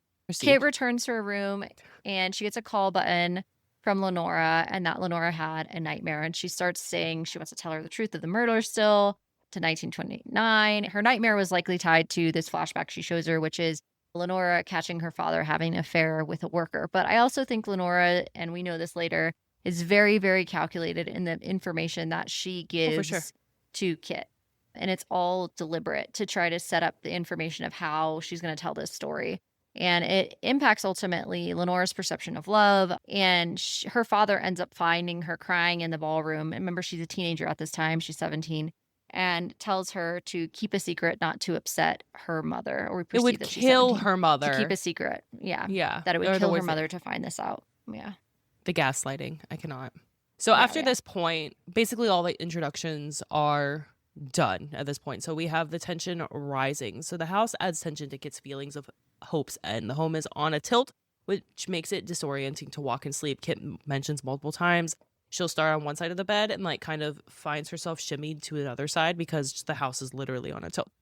Kit returns to her room and she gets a call button from Lenora, and that Lenora had a nightmare. And she starts saying she wants to tell her the truth of the murder still to 1929. Her nightmare was likely tied to this flashback she shows her, which is Lenora catching her father having an affair with a worker. But I also think Lenora, and we know this later, is very, very calculated in the information that she gives to Kit. And it's all deliberate to try to set up the information of how she's going to tell this story. And it impacts ultimately Lenora's perception of love. And her father ends up finding her crying in the ballroom. And remember, she's a teenager at this time. She's 17. And tells her to keep a secret, not to upset her mother. Or it would kill her mother. To keep a secret. Yeah. Yeah. That it would kill her mother to find this out. Yeah. The gaslighting. I cannot. So after this point, basically all the introductions are done at this point. So we have the tension rising. So the house adds tension to Kit's feelings of hope's end. The home is on a tilt, which makes it disorienting to walk and sleep. Kit mentions multiple times she'll start on one side of the bed and like kind of finds herself shimmied to another side because the house is literally on a tilt.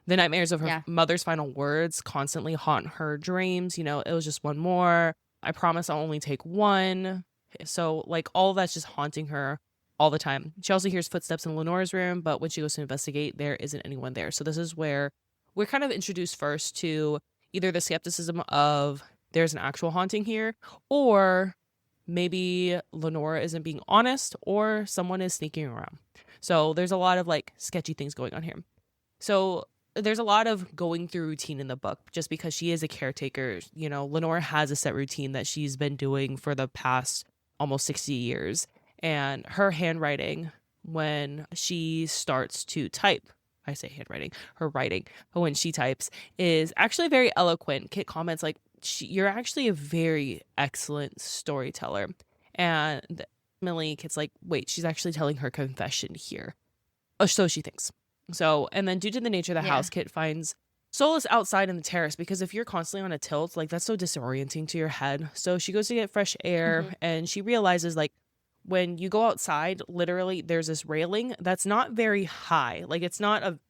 The nightmares of her mother's final words constantly haunt her dreams. It was just one more. I promise I'll only take one. So like all that's just haunting her all the time. She also hears footsteps in Lenora's room, but when she goes to investigate, there isn't anyone there. So this is where we're kind of introduced first to either the skepticism of there's an actual haunting here, or maybe Lenora isn't being honest, or someone is sneaking around. So there's a lot of like sketchy things going on here. So there's a lot of going through routine in the book just because she is a caretaker. You know, Lenora has a set routine that she's been doing for the past almost 60 years. And her handwriting, when she starts to type, I say handwriting, her writing, when she types, is actually very eloquent. Kit comments like, you're actually a very excellent storyteller. And Millie, Kit's like, wait, she's actually telling her confession here. Or so she thinks. So, and then due to the nature of the house, Kit finds solace outside in the terrace, because if you're constantly on a tilt, like that's so disorienting to your head. So she goes to get fresh air, and she realizes like when you go outside, literally there's this railing that's not very high. Like it's not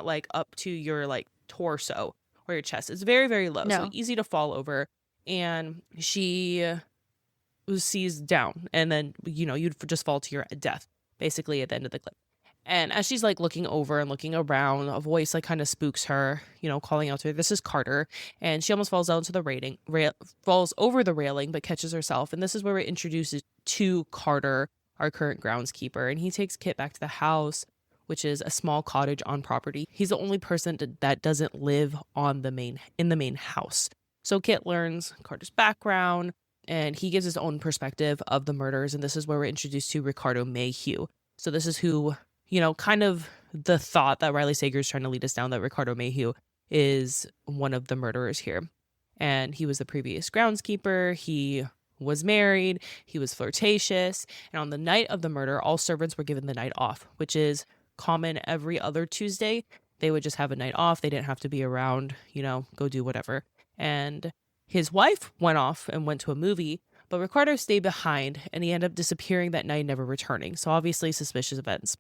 like up to your like torso or your chest. It's very, very low. So easy to fall over. And she sees down, and then, you know, you'd just fall to your death basically at the end of the clip. And as she's like looking over and looking around, a voice like kind of spooks her, you know, calling out to her, "This is Carter." And she almost falls down to the falls over the railing, but catches herself. And this is where we're introduced to Carter, our current groundskeeper. And he takes Kit back to the house, which is a small cottage on property. He's the only person that doesn't live in the main house. So Kit learns Carter's background, and he gives his own perspective of the murders. And this is where we're introduced to Ricardo Mayhew. So this is who, you know, kind of the thought that Riley Sager is trying to lead us down, that Ricardo Mayhew is one of the murderers here. And he was the previous groundskeeper. He was married. He was flirtatious. And on the night of the murder, all servants were given the night off, which is common every other Tuesday. They would just have a night off. They didn't have to be around, you know, go do whatever. And his wife went off and went to a movie, but Ricardo stayed behind, and he ended up disappearing that night, never returning. So obviously suspicious events.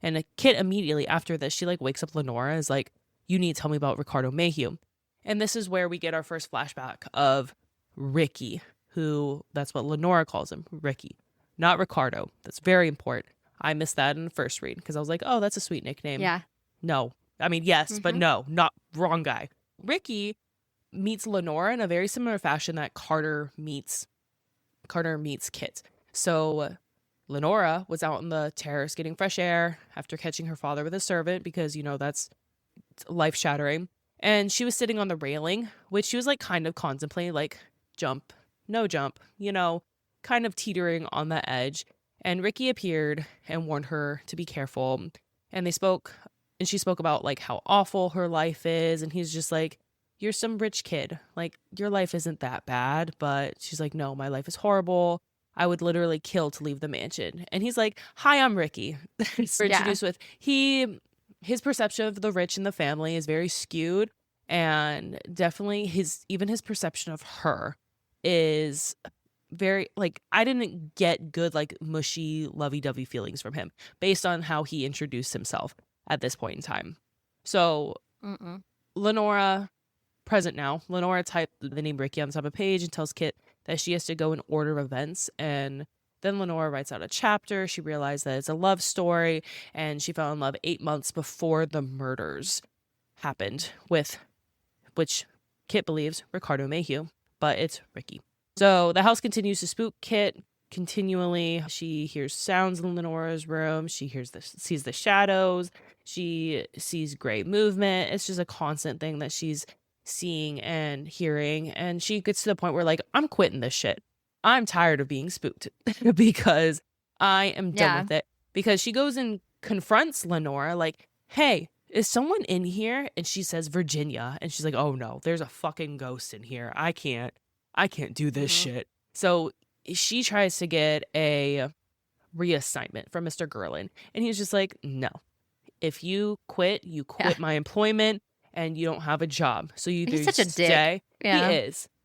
And Kit immediately after this, she like wakes up Lenora, is like, you need to tell me about Ricardo Mayhew. And this is where we get our first flashback of Ricky, who, that's what Lenora calls him, Ricky, not Ricardo. That's very important. I missed that in the first read because I was like, oh, that's a sweet nickname. Yeah. No. I mean, yes, but no, not wrong guy. Ricky meets Lenora in a very similar fashion that Carter meets Kit. So Lenora was out on the terrace getting fresh air after catching her father with a servant because, you know, that's life-shattering. And she was sitting on the railing, which she was like kind of contemplating, like jump, no jump, you know, kind of teetering on the edge. And Ricky appeared and warned her to be careful. And she spoke about like how awful her life is. And he's just like, you're some rich kid. Like, your life isn't that bad. But she's like, no, my life is horrible. I would literally kill to leave the mansion. And he's like, hi, I'm Ricky. We're introduced with his perception of the rich in the family is very skewed. And definitely his perception of her is very, like, I didn't get good, like, mushy, lovey-dovey feelings from him based on how he introduced himself at this point in time. So Lenora, present now, Lenora typed the name Ricky on the top of the page and tells Kit that she has to go in order of events. And then Lenora writes out a chapter. She realized that it's a love story, and she fell in love 8 months before the murders happened with, which Kit believes, Ricardo Mayhew, but it's Ricky. So the house continues to spook Kit continually. She hears sounds in Lenora's room. She sees the shadows. She sees gray movement. It's just a constant thing that she's seeing and hearing. And she gets to the point where, like, I'm quitting this shit. I'm tired of being spooked because I am done with it. Because she goes and confronts Lenora, like, hey, is someone in here? And she says Virginia. And she's like, oh no, there's a fucking ghost in here. I can't do this shit. So she tries to get a reassignment from Mr. Gerlin. And he's just like, no. If you quit my employment and you don't have a job. So he's such a dick. Yeah.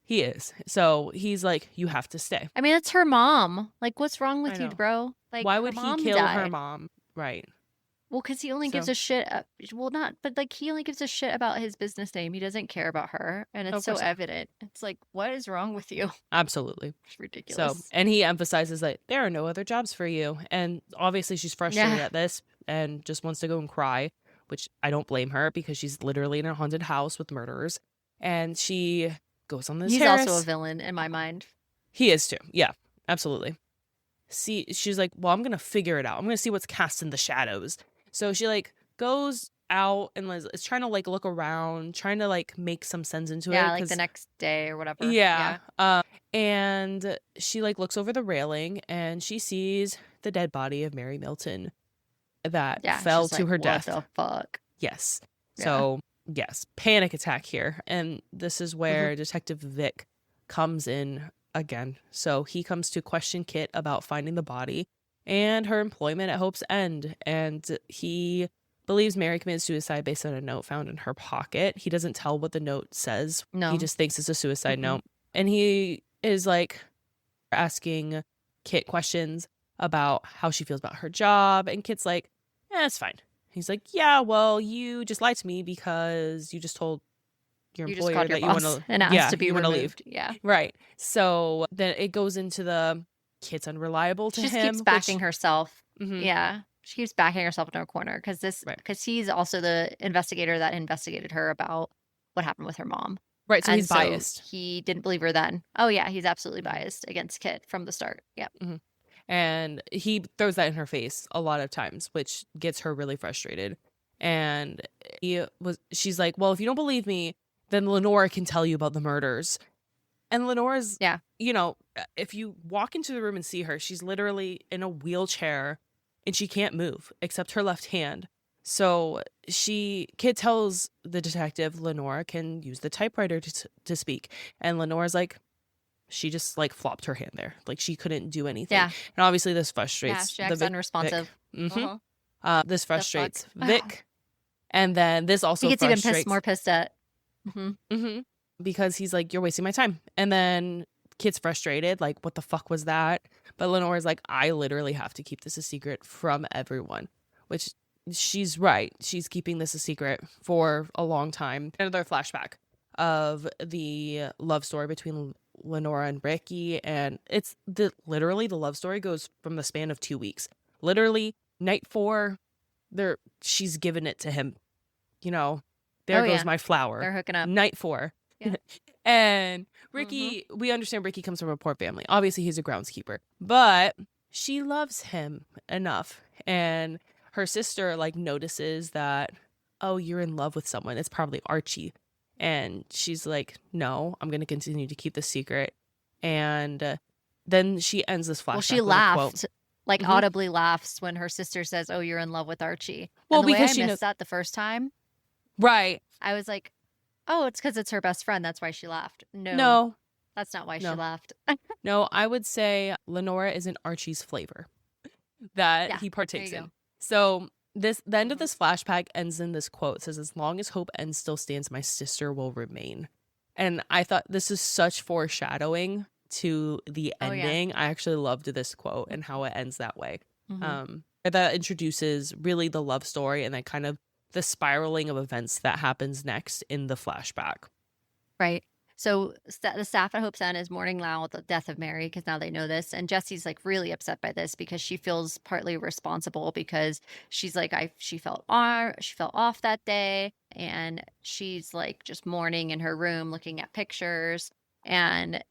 He is. So he's like, you have to stay. I mean, it's her mom. Like, what's wrong with you, bro? Like, why would he kill her mom? Right. Well, because he only gives So, a shit. Well, not, but like he only gives a shit about his business name. He doesn't care about her, and it's of so course not. evident. It's like, what is wrong with you? Absolutely. It's So, ridiculous. and he emphasizes that there are no other jobs for you. And obviously she's frustrated Yeah, at this and just wants to go and cry, which I don't blame her because she's literally in a haunted house with murderers. And she goes on this he's also a terrace. villain in my mind. He is too. Yeah, absolutely. She's like, well, I'm going to figure it out. I'm going to see what's cast in the shadows. So she like goes out and is trying to like look around, trying to like make some sense into Yeah, it. like the Cause next day or whatever. yeah. Yeah, And she like looks over the railing and she sees the dead body of Mary Milton that yeah. fell She's to like, her what death. the fuck? Yes. Yeah. So, yes, panic attack here. And this is Hmm. where Detective Vick comes in again. So, he comes to question Kit about finding the body and her employment at Hope's End. And he believes Mary committed suicide based on a note found in her pocket. He doesn't tell what the note says, he No. just thinks it's a suicide Mm-mm. note. And he is like asking Kit questions about how she feels about her job. And Kit's like, it's fine. He's like, yeah, well, you just lied to me because you just told your You just employer called your that you want boss to, and asked yeah, to be you want to leave. removed. Yeah. Right. So then it goes into the Kit's unreliable to She just keeps him, backing which, herself. mhm, Yeah. She keeps backing herself in her corner right. because he's also the investigator that investigated her about what happened with her mom. Right. So he's And so biased. he didn't believe her then. Oh yeah, he's absolutely Mhm, biased against Kit from the start. Yep. mhm. And he throws that in her face a lot of times, which gets her really frustrated. And she's like, well, if you don't believe me, then Lenora can tell you about the murders. And Lenora's, Yeah. if you walk into the room and see her, she's literally in a wheelchair and she can't move except her left hand. So Kid tells the detective Lenora can use the typewriter to speak. And Lenora's like, she just like flopped her hand there. Like she couldn't do anything. Yeah. And obviously this Yeah. frustrates She the acts Vic. unresponsive. Hmm. Uh-huh. This The fuck. frustrates Vic. And then this He also gets even more frustrates. pissed at. Hmm. Hmm. Because he's like, you're wasting my time. And then Kit's frustrated, like, what the fuck was that? But Lenora's like, I literally have to keep this a secret from everyone, which she's right. She's keeping this a secret for a long time. Another flashback of the love story between Lenora and Ricky. And it's literally the love story goes from the span of 2 weeks. Literally, night 4, she's given it to him. There Oh goes yeah. my flower. They're hooking up. Night 4. Yeah. And Hmm. Ricky, we understand Ricky comes from a poor family. Obviously, he's a groundskeeper, but she loves him enough. And her sister, like, notices that, oh, you're in love with someone. It's probably Archie. And she's like, no, I'm going to continue to keep the secret. And then she ends this Well, flashback she with a quote. laughed, like Hmm. audibly laughs when her sister says, "Oh, you're in love with Archie." Well, And the way because I she knows. missed that the first time, Right. I was like, "Oh, it's because it's her best friend. That's why she laughed." No, No, that's not why she no, laughed. no. I would say Lenora isn't Archie's flavor that Yeah, he there you partakes go. in. So the end of Mhm. this flashback ends in this quote. It says, as long as hope ends still stands, my sister will remain. And I thought this is such foreshadowing to the Oh yeah. ending. I actually loved this quote and how it ends that way. Hmm. That introduces really the love story and then kind of the spiraling of events that happens next in the flashback. Right. So the staff at Hope's End is mourning now the death of Mary because now they know this, and Jesse's like really upset by this because she feels partly responsible because she's like she felt off that day, and she's like just mourning in her room looking at pictures, and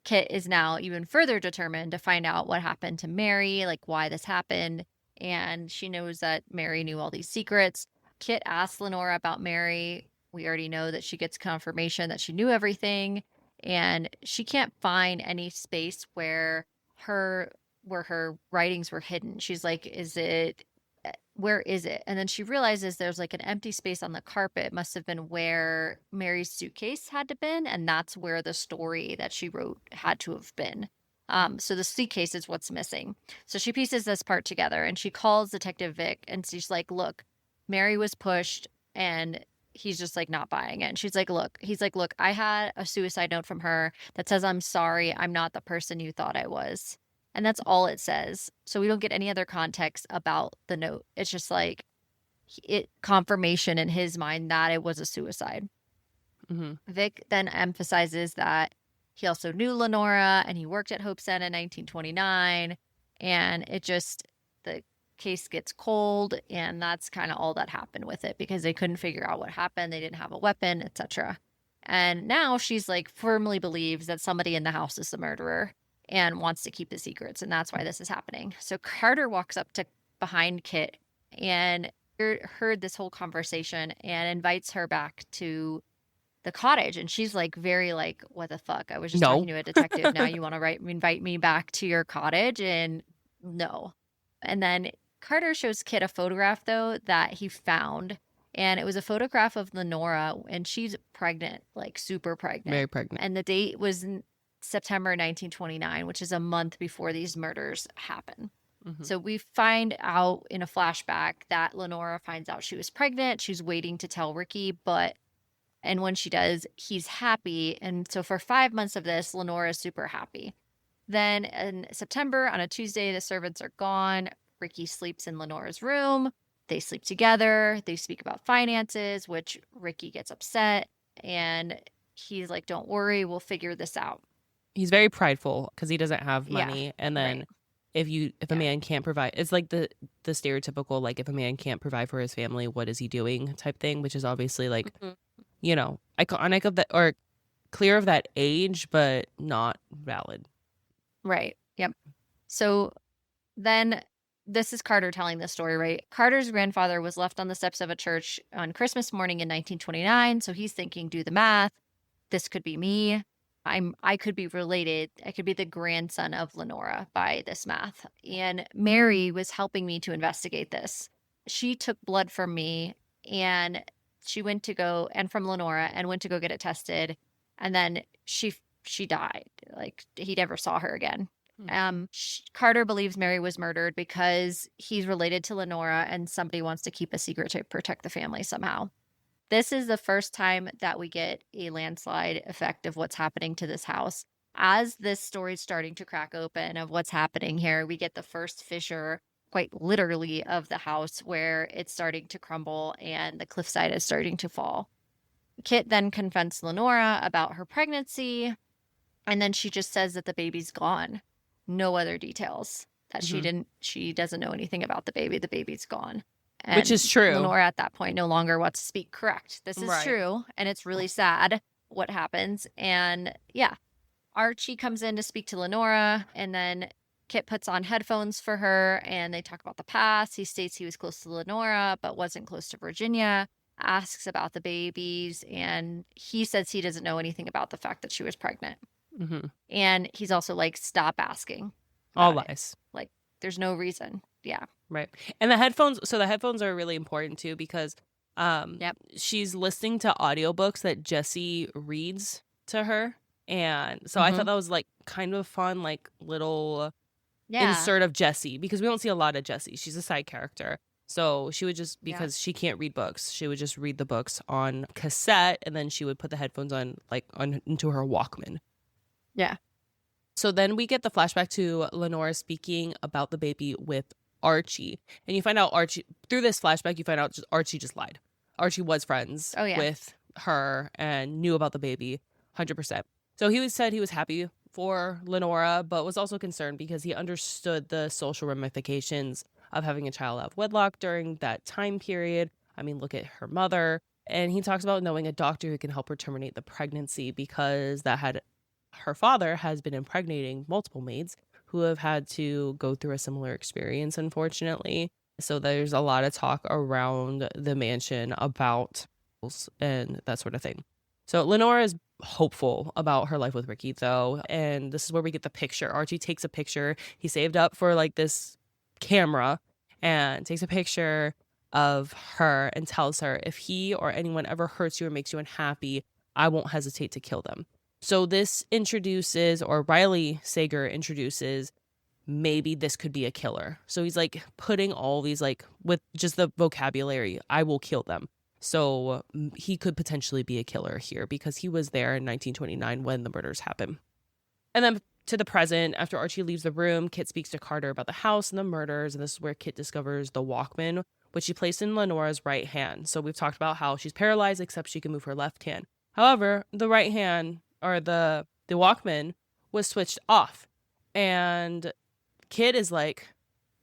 Kit is now even further determined to find out what happened to Mary, like why this happened, and she knows that Mary knew all these secrets. Kit asks Lenora about Mary. We already know that she gets confirmation that she knew everything, and she can't find any space where her writings were hidden. She's like, where is it? And then she realizes there's like an empty space on the carpet. Must have been where Mary's suitcase had to been, and that's where the story that she wrote had to have been. So the suitcase is what's missing. So she pieces this part together and she calls Detective Vick and she's like, look, Mary was pushed, and he's just like not buying it. And he's like, look, I had a suicide note from her that says, I'm sorry, I'm not the person you thought I was. And that's all it says. So we don't get any other context about the note. It's just like confirmation in his mind that it was a suicide. Mm-hmm. Vick then emphasizes that he also knew Lenora and he worked at Hope's End in 1929. And the case gets cold. And that's kind of all that happened with it because they couldn't figure out what happened. They didn't have a weapon, etc. And now she's like firmly believes that somebody in the house is the murderer and wants to keep the secrets. And that's why this is happening. So Carter walks up to behind Kit and heard this whole conversation and invites her back to the cottage. And she's like, very like, what the fuck? I was just No. talking to a detective. Now you want to invite me back to your cottage? And no. And then Carter shows Kit a photograph, though, that he found. And it was a photograph of Lenora, and she's pregnant, like super pregnant. Very pregnant. And the date was in September 1929, which is a month before these murders happen. Mm-hmm. So we find out in a flashback that Lenora finds out she was pregnant. She's waiting to tell Ricky, and when she does, he's happy. And so for 5 months of this, Lenora is super happy. Then in September, on a Tuesday, the servants are gone. Ricky sleeps in Lenora's room. They sleep together. They speak about finances, which Ricky gets upset. And he's like, don't worry, we'll figure this out. He's very prideful because he doesn't have money. Yeah, and then right. if a man can't provide, it's like the stereotypical, like, if a man can't provide for his family, what is he doing type thing, which is obviously like, you know, iconic of that or clear of that age, but not valid. Right. Yep. So then this is Carter telling this story, right? Carter's grandfather was left on the steps of a church on Christmas morning in 1929. So he's thinking, do the math. This could be me. I could be related. I could be the grandson of Lenora by this math. And Mary was helping me to investigate this. She took blood from me and she went to go, and from Lenora, and went to go get it tested. And then she died. Like, he never saw her again. Carter believes Mary was murdered because he's related to Lenora and somebody wants to keep a secret to protect the family somehow. This is the first time that we get a landslide effect of what's happening to this house. As this story's starting to crack open of what's happening here, we get the first fissure, quite literally, of the house where it's starting to crumble and the cliffside is starting to fall. Kit then confronts Lenora about her pregnancy, and then she just says that the baby's gone. No other details. That she doesn't know anything about the baby. The baby's gone. And which is true. Lenora at that point no longer wants to speak. Correct. This is Right. true. And it's really sad what happens. And yeah, Archie comes in to speak to Lenora, and then Kit puts on headphones for her and they talk about the past. He states he was close to Lenora, but wasn't close to Virginia, asks about the babies, and he says he doesn't know anything about the fact that she was pregnant. Mm-hmm. And he's also like, stop asking. All about it. lies. Like, there's no reason. Yeah. Right. And the headphones are really important too because she's listening to audiobooks that Jesse reads to her. And so I thought that was like kind of fun, like little insert of Jesse, because we don't see a lot of Jesse. She's a side character. So she would just, because she can't read books, she would just read the books on cassette, and then she would put the headphones on into her Walkman. Yeah. So then we get the flashback to Lenora speaking about the baby with Archie. And you find out through this flashback, you find out Archie just lied. Archie was friends with her and knew about the baby 100%. So he said he was happy for Lenora, but was also concerned because he understood the social ramifications of having a child out of wedlock during that time period. I mean, look at her mother. And he talks about knowing a doctor who can help her terminate the pregnancy because her father has been impregnating multiple maids who have had to go through a similar experience, unfortunately. So there's a lot of talk around the mansion about and that sort of thing. So Lenora is hopeful about her life with Ricky, though. And this is where we get the picture. Archie takes a picture. He saved up for like this camera and takes a picture of her and tells her, if he or anyone ever hurts you or makes you unhappy, I won't hesitate to kill them. So this introduces, or Riley Sager introduces, maybe this could be a killer. So he's like putting all these, like, with just the vocabulary, I will kill them. So he could potentially be a killer here because he was there in 1929 when the murders happened. And then to the present, after Archie leaves the room, Kit speaks to Carter about the house and the murders. And this is where Kit discovers the Walkman, which she placed in Lenora's right hand. So we've talked about how she's paralyzed except she can move her left hand. However, the right hand, or the Walkman, was switched off. And Kit is like,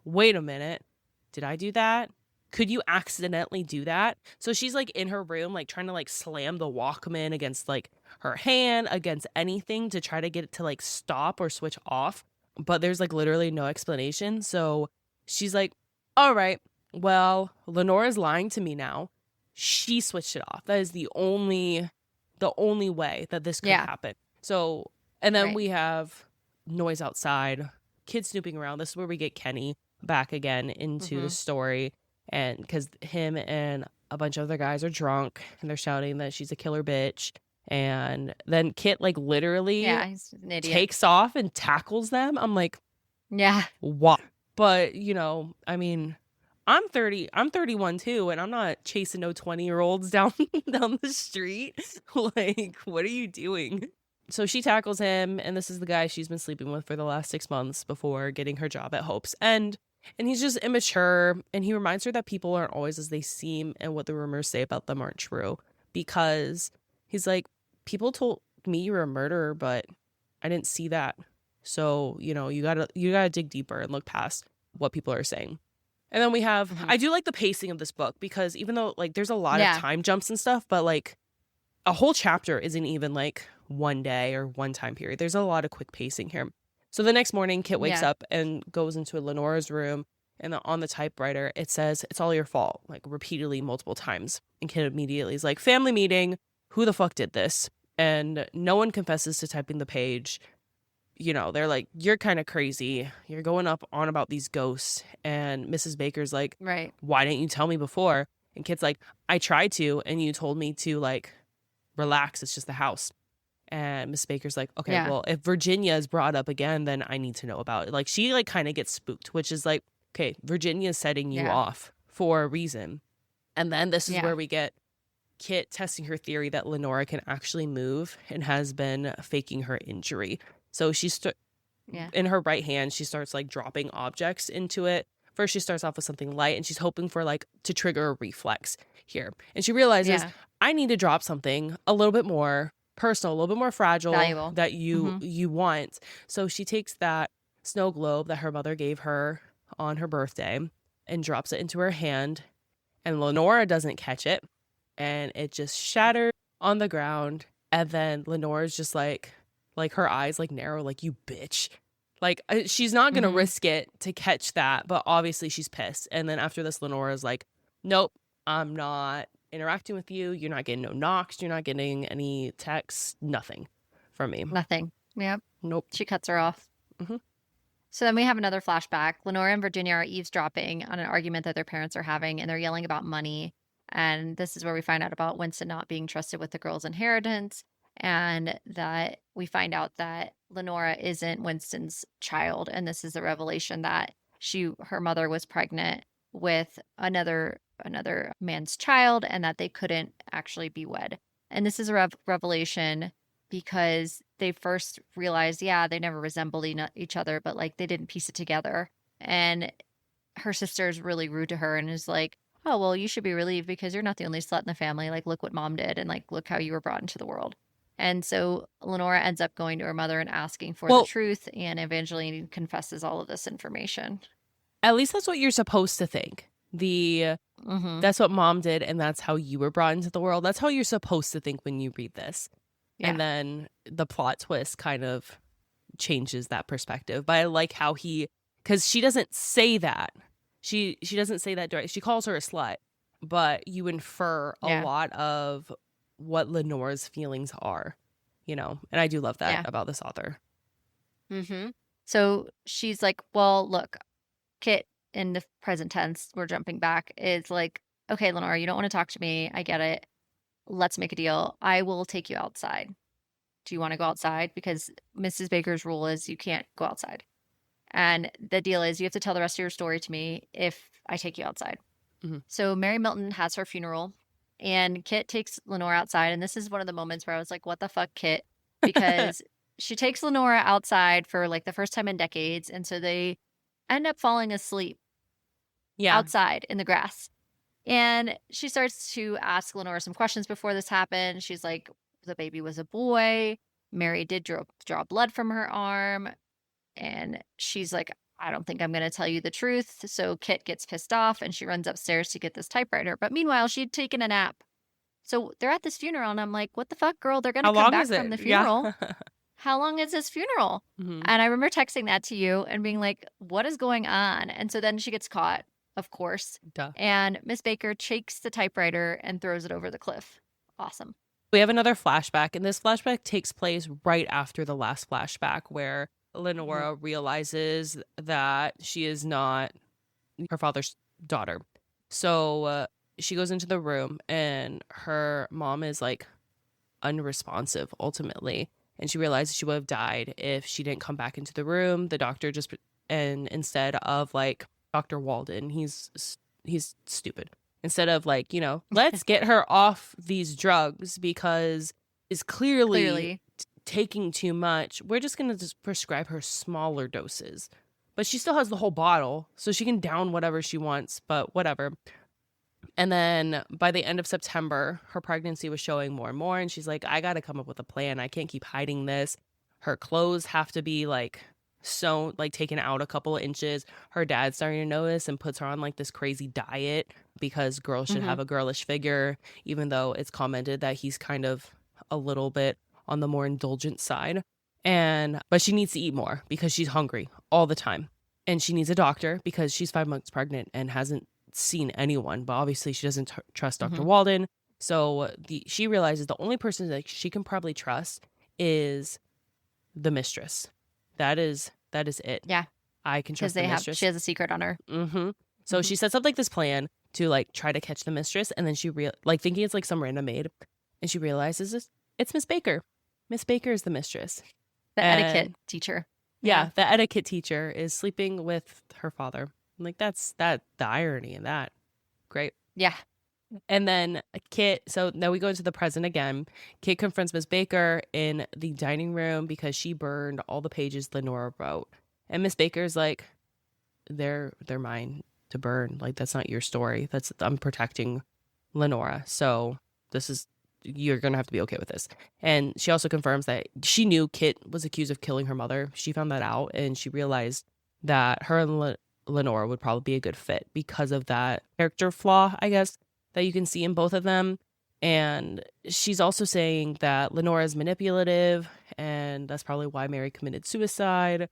wait a minute, did I do that? Could you accidentally do that? So she's like in her room, like trying to like slam the Walkman against like her hand, against anything to try to get it to like stop or switch off. But there's like literally no explanation. So she's like, all right, well, Lenora's lying to me now. She switched it off. That is the only way that this could happen. So, and then we have noise outside, kids snooping around. This is where we get Kenny back again into the story. And because him and a bunch of other guys are drunk and they're shouting that she's a killer bitch. And then Kit like literally he's an idiot. Takes off and tackles them. I'm like, what? But, you know, I mean, I'm 31 too, and I'm not chasing no 20-year-olds down the street. Like, what are you doing? So she tackles him, and this is the guy she's been sleeping with for the last 6 months before getting her job at Hope's End. And he's just immature, and he reminds her that people aren't always as they seem, and what the rumors say about them aren't true. Because he's like, people told me you were a murderer, but I didn't see that. So, you know, you gotta dig deeper and look past what people are saying. And then we have, I do like the pacing of this book, because even though like there's a lot of time jumps and stuff, but like a whole chapter isn't even like one day or one time period. There's a lot of quick pacing here. So the next morning, Kit wakes up and goes into Lenora's room, and on the typewriter, it says, "It's all your fault," like repeatedly multiple times. And Kit immediately is like, family meeting, who the fuck did this? And no one confesses to typing the page. You know, they're like, you're kind of crazy. You're going up on about these ghosts. And Mrs. Baker's like, right, why didn't you tell me before? And Kit's like, I tried to, and you told me to like relax. It's just the house. And Miss Baker's like, okay, well, if Virginia is brought up again, then I need to know about it. Like, she like kind of gets spooked, which is like, okay, Virginia's setting you off for a reason. And then this is where we get Kit testing her theory that Lenora can actually move and has been faking her injury. So she's in her right hand, she starts like dropping objects into it. First, she starts off with something light, and she's hoping for like to trigger a reflex here. And she realizes, I need to drop something a little bit more personal, a little bit more fragile, valuable, that you want. So she takes that snow globe that her mother gave her on her birthday and drops it into her hand. And Lenora doesn't catch it, and it just shatters on the ground. And then Lenora's just like her eyes like narrow, like, you bitch. Like, she's not gonna risk it to catch that, but obviously she's pissed. And then after this, Lenora's like, nope, I'm not interacting with you. You're not getting no knocks. You're not getting any texts. Nothing from me. Nothing. Yep. Nope. She cuts her off. So then we have another flashback. Lenora and Virginia are eavesdropping on an argument that their parents are having, and they're yelling about money. And this is where we find out about Winston not being trusted with the girl's inheritance, and that we find out that Lenora isn't Winston's child. And this is the revelation that her mother was pregnant with another man's child, and that they couldn't actually be wed. And this is a revelation because they first realized, they never resembled each other, but like they didn't piece it together. And her sister is really rude to her and is like, oh, well, you should be relieved because you're not the only slut in the family. Like, look what mom did, and like, look how you were brought into the world. And so Lenora ends up going to her mother and asking for the truth, and Evangeline confesses all of this information. At least that's what you're supposed to think. That's what mom did, and that's how you were brought into the world. That's how you're supposed to think when you read this. And then the plot twist kind of changes that perspective. But I like how because she doesn't say that. She doesn't say that directly. She calls her a slut, but you infer a lot of what Lenora's feelings are, you know. And I do love that about this author. So she's like, well, look, Kit, in the present tense, we're jumping back, is like, okay, Lenora, you don't want to talk to me. I get it. Let's make a deal. I will take you outside. Do you want to go outside? Because Mrs. Baker's rule is you can't go outside. And the deal is you have to tell the rest of your story to me if I take you outside. So Mary Milton has her funeral, and Kit takes Lenora outside. And this is one of the moments where I was like, what the fuck, Kit? Because she takes Lenora outside for like the first time in decades. And so they end up falling asleep outside in the grass. And she starts to ask Lenora some questions before this happened. She's like, the baby was a boy. Mary did draw blood from her arm. And she's like, I don't think I'm going to tell you the truth. So Kit gets pissed off and she runs upstairs to get this typewriter. But meanwhile, she'd taken a nap. So they're at this funeral. And I'm like, what the fuck, girl? They're going to How come long back is from the it? Yeah. funeral. How long is this funeral? Mhm. And I remember texting that to you and being like, what is going on? And so then she gets caught, of course. Duh. And Miss Baker takes the typewriter and throws it over the cliff. Awesome. We have another flashback, and this flashback takes place right after the last flashback where Lenora realizes that she is not her father's daughter. So she goes into the room, and her mom is like unresponsive ultimately. And she realizes she would have died if she didn't come back into the room. The doctor just, and instead of like Dr. Walden, he's stupid. Instead of like, let's get her off these drugs because is clearly taking too much. We're just going to just prescribe her smaller doses. But she still has the whole bottle, so she can down whatever she wants, but whatever. And then by the end of September, her pregnancy was showing more and more. And she's like, I got to come up with a plan. I can't keep hiding this. Her clothes have to be like sewn, like taken out a couple of inches. Her dad's starting to notice and puts her on like this crazy diet because girls should have a girlish figure, even though it's commented that he's kind of a little bit on the more indulgent side. But she needs to eat more because she's hungry all the time. And she needs a doctor because she's 5 months pregnant and hasn't seen anyone, but obviously she doesn't trust Dr. Walden. So she realizes the only person that she can probably trust is the mistress. That is it. Yeah. I can trust the mistress. She has a secret on her. So she sets up like this plan to like try to catch the mistress, and then she thinking it's like some random maid, and she realizes it's Miss Baker. Miss Baker is the mistress. The etiquette teacher. Yeah, the etiquette teacher is sleeping with her father. Like the irony in that. Great. Yeah. And then Kit, so now we go into the present again. Kit confronts Miss Baker in the dining room because she burned all the pages Lenora wrote. And Miss Baker's like, they're mine to burn. Like, that's not your story. I'm protecting Lenora. So you're going to have to be okay with this. And she also confirms that she knew Kit was accused of killing her mother. She found that out, and she realized that her and Lenora would probably be a good fit because of that character flaw, I guess, that you can see in both of them. And she's also saying that Lenora is manipulative, and that's probably why Mary committed suicide.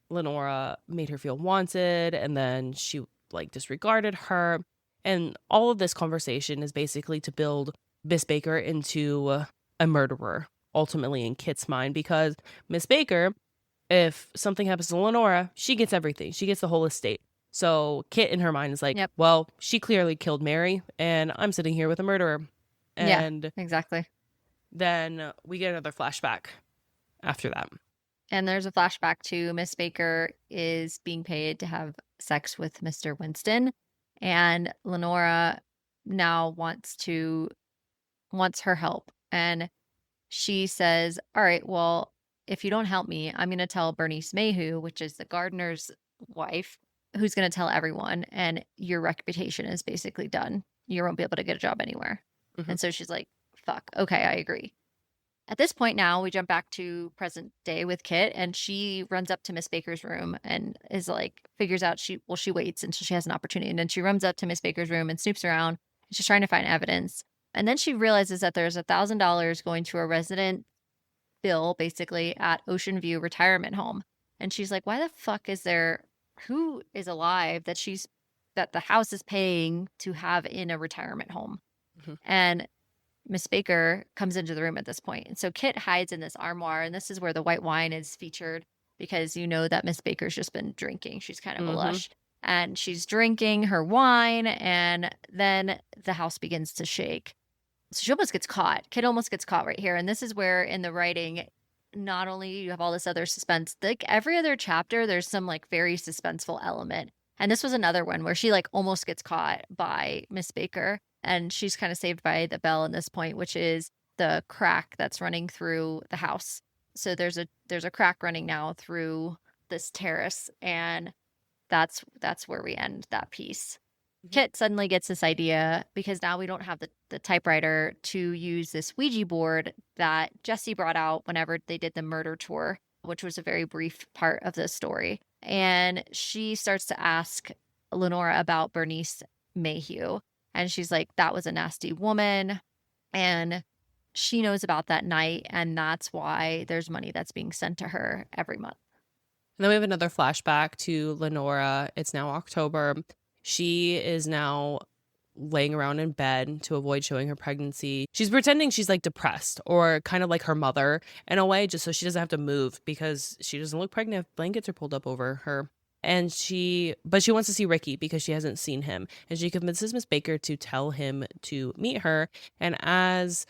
Lenora made her feel wanted, and then she like disregarded her. And all of this conversation is basically to build Miss Baker into a murderer, ultimately in Kit's mind, because Miss Baker, if something happens to Lenora, she gets everything. She gets the whole estate. So Kit in her mind is like, well, she clearly killed Mary, and I'm sitting here with a murderer. And exactly. Then we get another flashback after that. And there's a flashback to Miss Baker is being paid to have sex with Mr. Winston. And Lenora now wants her help. And she says, all right, well, if you don't help me, I'm going to tell Bernice Mayhew, which is the gardener's wife, who's going to tell everyone. And your reputation is basically done. You won't be able to get a job anywhere. And so she's like, fuck. Okay, I agree. At this point now, we jump back to present day with Kit, and she runs up to Miss Baker's room and is like, figures out she waits until she has an opportunity. And then she runs up to Miss Baker's room and snoops around. And she's trying to find evidence. And then she realizes that there's $1,000 going to a resident bill, basically, at Ocean View Retirement Home. And she's like, why the fuck who is alive that the house is paying to have in a retirement home? And Miss Baker comes into the room at this point. And so Kit hides in this armoire, and this is where the white wine is featured because you know that Miss Baker's just been drinking. She's kind of a lush. And she's drinking her wine, and then the house begins to shake. So she almost gets caught. Kit almost gets caught right here. And this is where in the writing, not only you have all this other suspense, like every other chapter, there's some like very suspenseful element. And this was another one where she like almost gets caught by Miss Baker. And she's kind of saved by the bell in this point, which is the crack that's running through the house. So there's a crack running now through this terrace, and that's where we end that piece. Kit suddenly gets this idea because now we don't have the typewriter to use this Ouija board that Jesse brought out whenever they did the murder tour, which was a very brief part of the story. And she starts to ask Lenora about Bernice Mayhew. And she's like, that was a nasty woman. And she knows about that night. And that's why there's money that's being sent to her every month. And then we have another flashback to Lenora. It's now October. She is now laying around in bed to avoid showing her pregnancy. She's pretending she's like depressed or kind of like her mother in a way, just so she doesn't have to move because she doesn't look pregnant. Blankets are pulled up over her. And she wants to see Ricky because she hasn't seen him. And she convinces Miss Baker to tell him to meet her. And as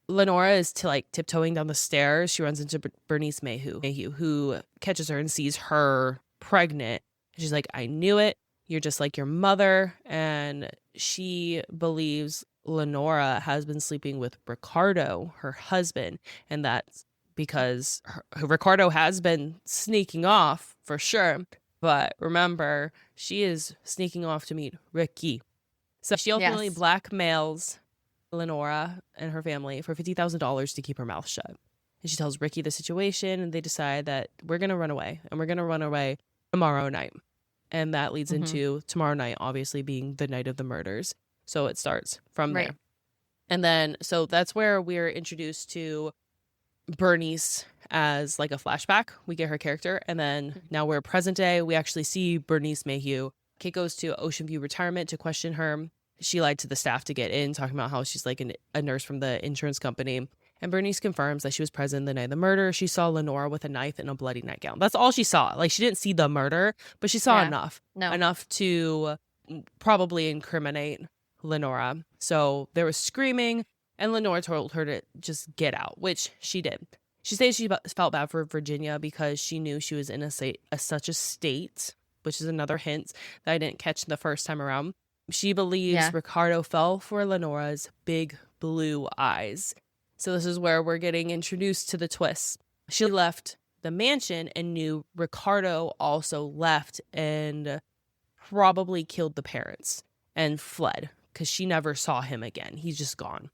Lenora is tiptoeing down the stairs, she runs into Bernice Mayhew, who catches her and sees her pregnant. And she's like, I knew it. You're just like your mother. And she believes Lenora has been sleeping with Ricardo, her husband. And that's because Ricardo has been sneaking off for sure. But remember, she is sneaking off to meet Ricky. So she ultimately blackmails Lenora and her family for $50,000 to keep her mouth shut. And she tells Ricky the situation, and they decide that we're going to run away, and we're going to run away tomorrow night. And that leads into tomorrow night, obviously being the night of the murders. So it starts from there. And then, so that's where we're introduced to Bernice as like a flashback. We get her character. And then now we're present day. We actually see Bernice Mayhew. Kate goes to Ocean View Retirement to question her. She lied to the staff to get in, talking about how she's like a nurse from the insurance company. And Bernice confirms that she was present the night of the murder. She saw Lenora with a knife and a bloody nightgown. That's all she saw. Like, she didn't see the murder, but she saw enough to probably incriminate Lenora. So there was screaming, and Lenora told her to just get out, which she did. She says she felt bad for Virginia because she knew she was in such a state, which is another hint that I didn't catch the first time around. She believes Ricardo fell for Lenora's big blue eyes. So this is where we're getting introduced to the twist. She left the mansion and knew Ricardo also left and probably killed the parents and fled because she never saw him again. He's just gone.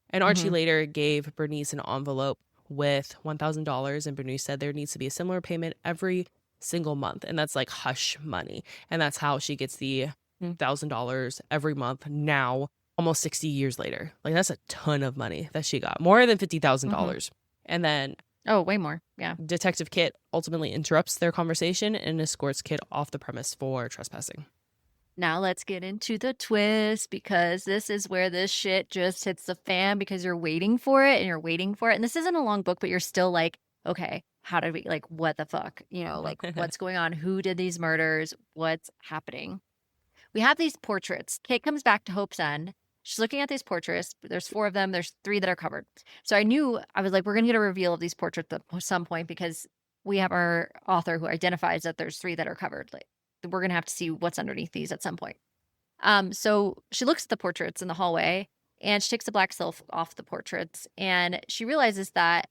And Archie later gave Bernice an envelope with $1,000, and Bernice said there needs to be a similar payment every single month. And that's like hush money. And that's how she gets the $1,000 every month now, almost 60 years later. Like, that's a ton of money that she got, more than $50,000. And then way more. Yeah. Detective Kit ultimately interrupts their conversation and escorts Kit off the premise for trespassing. Now let's get into the twist, because this is where this shit just hits the fan, because you're waiting for it and you're waiting for it. And this isn't a long book, but you're still like, okay, how did we, like, what the fuck? You know, like, what's going on? Who did these murders? What's happening? We have these portraits. Kate comes back to Hope's End. She's looking at these portraits. There's 4 of them. There's 3 that are covered. So I was like, we're going to get a reveal of these portraits at some point, because we have our author who identifies that there's 3 that are covered. Like, we're going to have to see what's underneath these at some point. So she looks at the portraits in the hallway, and she takes the black silk off the portraits, and she realizes that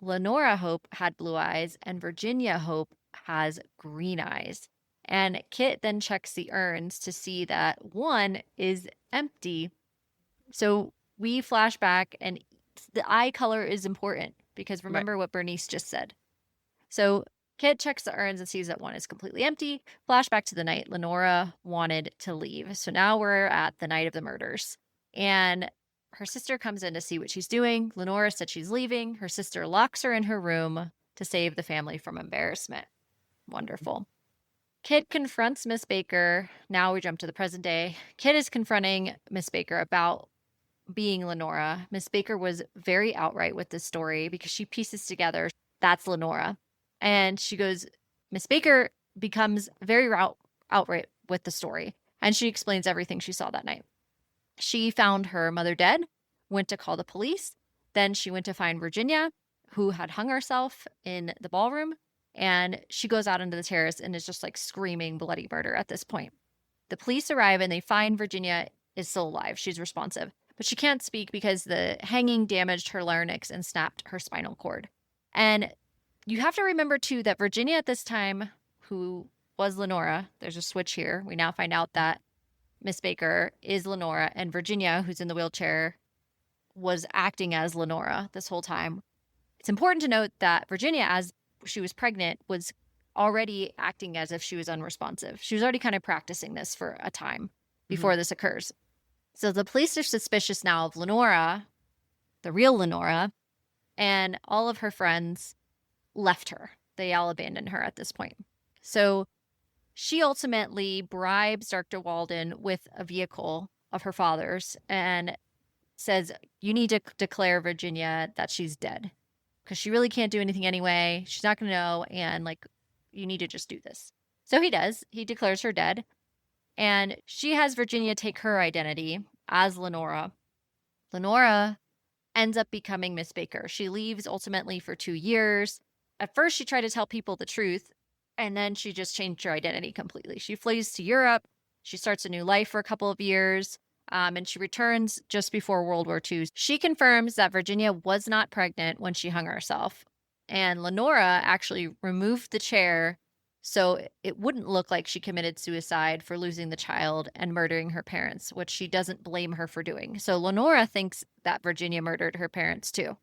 Lenora Hope had blue eyes and Virginia Hope has green eyes. And Kit then checks the urns to see that one is empty. So we flash back, and the eye color is important, because remember what Bernice just said. So Kit checks the urns and sees that one is completely empty. Flashback to the night Lenora wanted to leave. So now we're at the night of the murders. And her sister comes in to see what she's doing. Lenora said she's leaving. Her sister locks her in her room to save the family from embarrassment. Wonderful. Kit confronts Miss Baker. Now we jump to the present day. Kit is confronting Miss Baker about being Lenora. Miss Baker was very outright with this story because she pieces together that's Lenora. And she goes, Miss Baker becomes very outright with the story. And she explains everything she saw that night. She found her mother dead, went to call the police. Then she went to find Virginia, who had hung herself in the ballroom. And she goes out into the terrace and is just like screaming bloody murder at this point. The police arrive and they find Virginia is still alive. She's responsive, but she can't speak because the hanging damaged her larynx and snapped her spinal cord. And you have to remember, too, that Virginia at this time, who was Lenora, there's a switch here. We now find out that Miss Baker is Lenora, and Virginia, who's in the wheelchair, was acting as Lenora this whole time. It's important to note that Virginia, as she was pregnant, was already acting as if she was unresponsive. She was already kind of practicing this for a time before this occurs. So the police are suspicious now of Lenora, the real Lenora, and all of her friends left her. They all abandoned her at this point. So she ultimately bribes Dr. Walden with a vehicle of her father's and says, you need to declare Virginia that she's dead because she really can't do anything anyway. She's not going to know. And like, you need to just do this. So he does. He declares her dead. And she has Virginia take her identity as Lenora. Lenora ends up becoming Miss Baker. She leaves ultimately for 2 years. At first, she tried to tell people the truth, and then she just changed her identity completely. She flees to Europe. She starts a new life for a couple of years, and she returns just before World War II. She confirms that Virginia was not pregnant when she hung herself, and Lenora actually removed the chair so it wouldn't look like she committed suicide for losing the child and murdering her parents, which she doesn't blame her for doing. So Lenora thinks that Virginia murdered her parents too.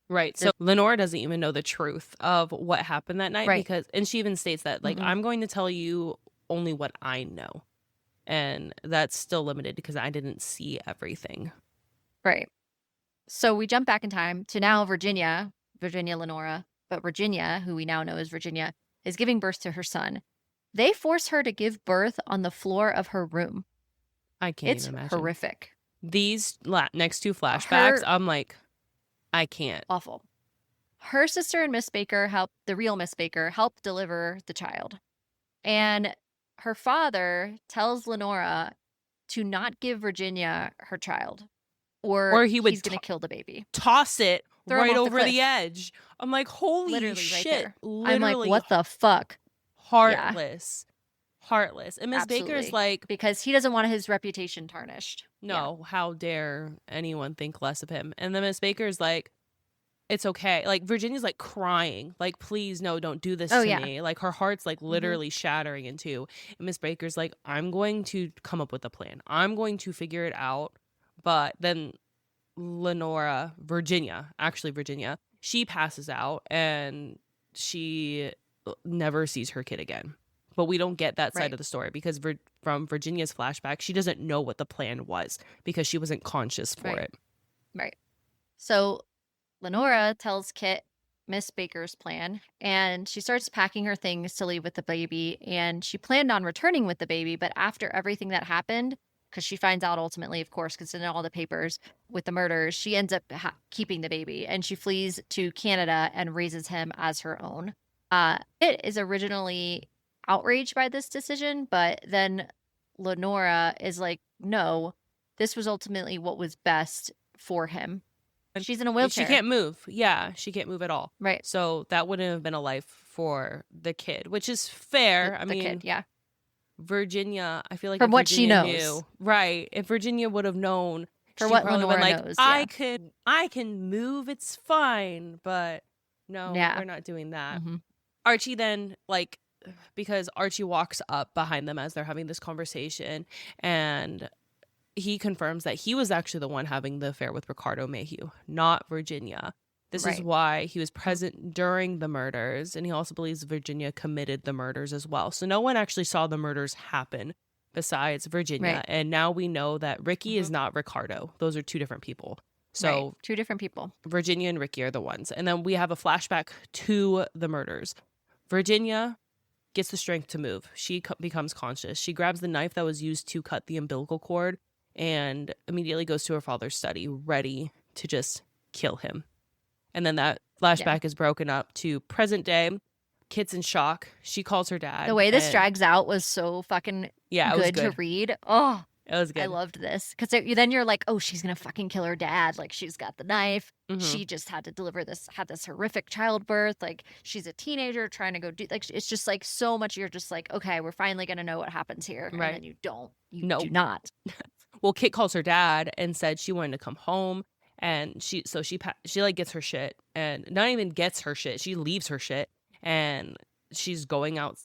Right. So Lenora doesn't even know the truth of what happened that night because, and she even states that, like, I'm going to tell you only what I know. And that's still limited because I didn't see everything. Right. So we jump back in time to now Virginia Lenora, but Virginia, who we now know as Virginia, is giving birth to her son. They force her to give birth on the floor of her room. I can't even imagine. It's horrific. These next two flashbacks, I'm like, I can't. Awful. Her sister and Miss Baker the real Miss Baker helped deliver the child. And her father tells Lenora to not give Virginia her child or he's going to kill the baby. Toss it right over the edge. I'm like, holy shit. Right I'm like, what the fuck? Heartless. Yeah. Heartless. And Miss Baker's like... Because he doesn't want his reputation tarnished. No, how dare anyone think less of him. And then Miss Baker's like, it's okay. Like, Virginia's like crying. Like, please, no, don't do this to me. Like, her heart's like literally shattering in two. And Miss Baker's like, I'm going to come up with a plan. I'm going to figure it out. But then Virginia, she passes out and she never sees her kid again. But we don't get that side of the story because from Virginia's flashback, she doesn't know what the plan was because she wasn't conscious for it. Right. So Lenora tells Kit Miss Baker's plan, and she starts packing her things to leave with the baby, and she planned on returning with the baby, but after everything that happened, because she finds out ultimately, of course, because in all the papers with the murders, she ends up keeping the baby, and she flees to Canada and raises him as her own. Kit is originally outraged by this decision, but then Lenora is like, no, this was ultimately what was best for him. She's in a wheelchair. She can't move. Yeah, she can't move at all. Right. So that wouldn't have been a life for the kid, which is fair. The kid, yeah. Virginia, I feel like from what Virginia she knows, right? If Virginia would have known, for what Lenora knows, I can move. It's fine, but no, we're not doing that. Archie then because Archie walks up behind them as they're having this conversation, and he confirms that he was actually the one having the affair with Ricardo Mayhew, not Virginia. This is why he was present during the murders, and he also believes Virginia committed the murders as well. So no one actually saw the murders happen besides Virginia, and now we know that Ricky is not Ricardo. Those are two different people. So two different people. Virginia and Ricky are the ones. And then we have a flashback to the murders. Virginia gets the strength to move. She becomes conscious. She grabs the knife that was used to cut the umbilical cord and immediately goes to her father's study, ready to just kill him. And then that flashback is broken up to present day. Kit's in shock. She calls her dad. The way this drags out was so fucking good to read. Oh, it was good. I loved this. Because then you're like, oh, she's going to fucking kill her dad. Like, she's got the knife. She just had to had this horrific childbirth. Like, she's a teenager trying to go do, like, it's just like so much. You're just like, okay, we're finally going to know what happens here. Right. And then you don't. You do not. Well, Kit calls her dad and said she wanted to come home. And she like gets her shit, and not even gets her shit. She leaves her shit, and she's going out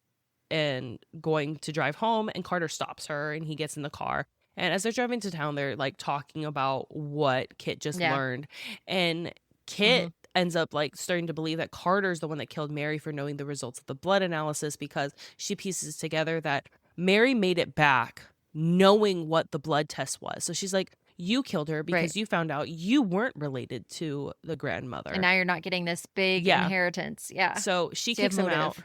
and going to drive home, and Carter stops her and he gets in the car. And as they're driving to town, they're like talking about what Kit just learned. And Kit ends up like starting to believe that Carter's the one that killed Mary for knowing the results of the blood analysis, because she pieces together that Mary made it back knowing what the blood test was. So she's like, you killed her because you found out you weren't related to the grandmother. And now you're not getting this big inheritance. Yeah. So she kicks him out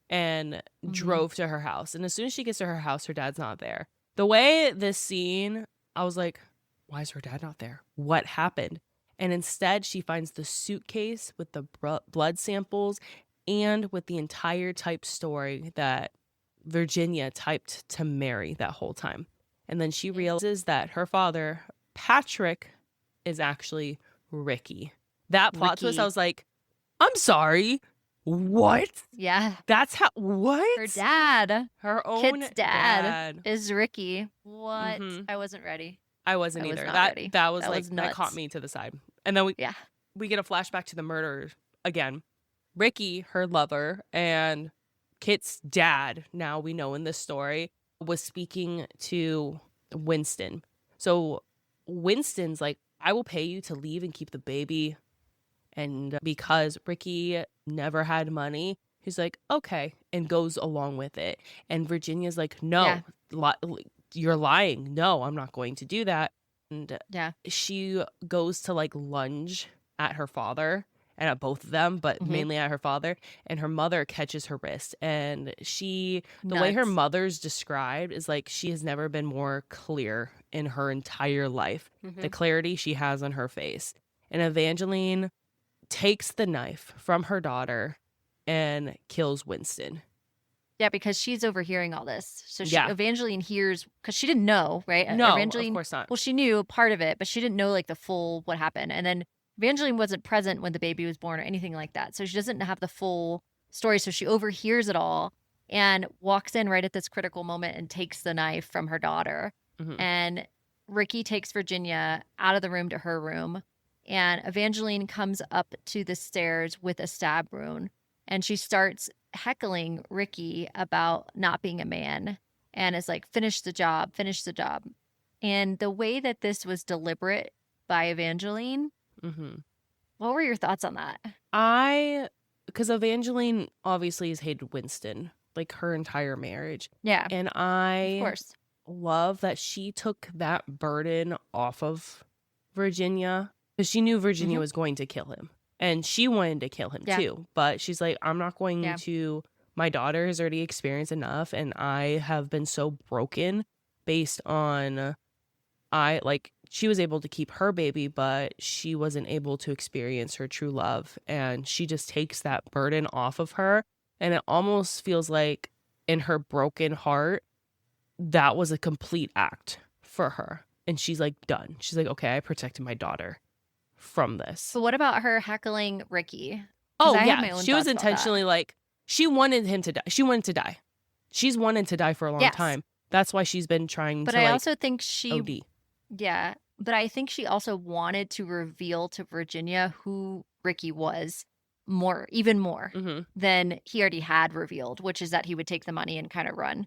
and drove to her house. And as soon as she gets to her house, her dad's not there. The way this scene, I was like, why is her dad not there? What happened? And instead, she finds the suitcase with the blood samples and with the entire typed story that Virginia typed to Mary that whole time. And then she realizes that her father, Patrick, is actually Ricky. That plot twist, I was like, I'm sorry. What? Yeah. That's how, what? Her dad. Her own Kit's dad is Ricky. What? I wasn't ready. I wasn't either. That was like, that caught me to the side. And then we get a flashback to the murder again. Ricky, her lover, and Kit's dad, now we know in this story, was speaking to Winston. So Winston's like, I will pay you to leave and keep the baby. And because Ricky never had money, he's like, okay, and goes along with it. And Virginia's like, no, you're lying. No, I'm not going to do that. And she goes to like lunge at her father and at both of them, but mainly at her father. And her mother catches her wrist. And the way her mother's described is like she has never been more clear in her entire life. The clarity she has on her face. And Evangeline takes the knife from her daughter and kills Winston. Yeah, because she's overhearing all this. So Evangeline hears, because she didn't know, right? No, Evangeline, of course not. Well, she knew part of it, but she didn't know like the full what happened. And then Evangeline wasn't present when the baby was born or anything like that. So she doesn't have the full story. So she overhears it all and walks in right at this critical moment and takes the knife from her daughter. And Ricky takes Virginia out of the room to her room. And Evangeline comes up to the stairs with a stab wound. And she starts heckling Ricky about not being a man and is like, finish the job, finish the job. And the way that this was deliberate by Evangeline, what were your thoughts on that? Because Evangeline obviously has hated Winston, like her entire marriage. Yeah. And of course, love that she took that burden off of Virginia, because she knew Virginia was going to kill him. And she wanted to kill him too. But she's like, I'm not going to, my daughter has already experienced enough. And I have been so broken based on, she was able to keep her baby, but she wasn't able to experience her true love. And she just takes that burden off of her. And it almost feels like in her broken heart, that was a complete act for her. And she's like, done. She's like, okay, I protected my daughter from this. But what about her heckling Ricky? Oh, yeah. She was intentionally like, she wanted him to die. She wanted to die. She's wanted to die for a long time. That's why she's been trying to, I also think she... OD. Yeah. But I think she also wanted to reveal to Virginia who Ricky was even more than he already had revealed, which is that he would take the money and kind of run.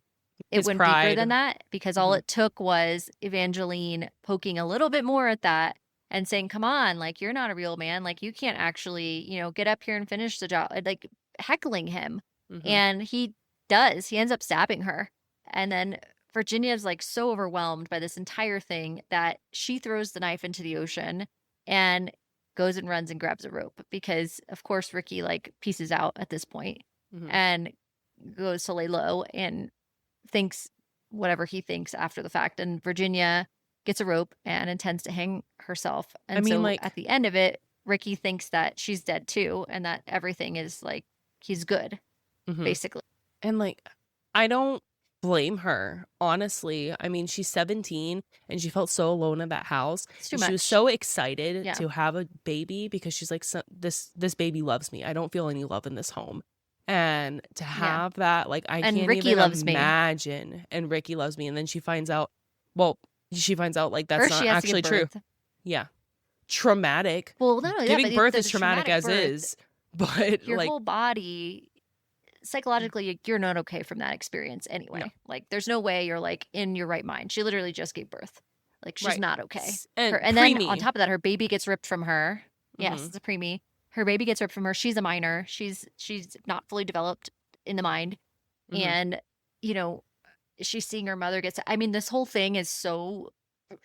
It went deeper than that, because all it took was Evangeline poking a little bit more at that and saying, come on, like, you're not a real man. Like, you can't actually, get up here and finish the job. Like, heckling him. And he does. He ends up stabbing her. And then Virginia's, like, so overwhelmed by this entire thing that she throws the knife into the ocean and goes and runs and grabs a rope. Because, of course, Ricky, like, pieces out at this point and goes to lay low and thinks whatever he thinks after the fact. And Virginia gets a rope and intends to hang herself. And at the end of it, Ricky thinks that she's dead too, and that everything is like, he's good, basically. And like, I don't blame her, honestly. I mean, she's 17 and she felt so alone in that house. She was so excited to have a baby because she's like, this baby loves me. I don't feel any love in this home. And to have that, like, I can't Ricky even loves imagine. Me. And Ricky loves me. And then she finds out, like, that's not actually true. Yeah. Traumatic. Well, not only giving that, birth is traumatic as is. But your like, whole body psychologically, you're not okay from that experience anyway. No. Like, there's no way you're like in your right mind. She literally just gave birth. Like, she's Right. not okay. And And then preemie. on top of that, her baby gets ripped from her. Yes, Mhm. it's a preemie. Her baby gets ripped from her. She's a minor. She's not fully developed in the mind. Mhm. And, you know, she's seeing her mother get. I mean, this whole thing is so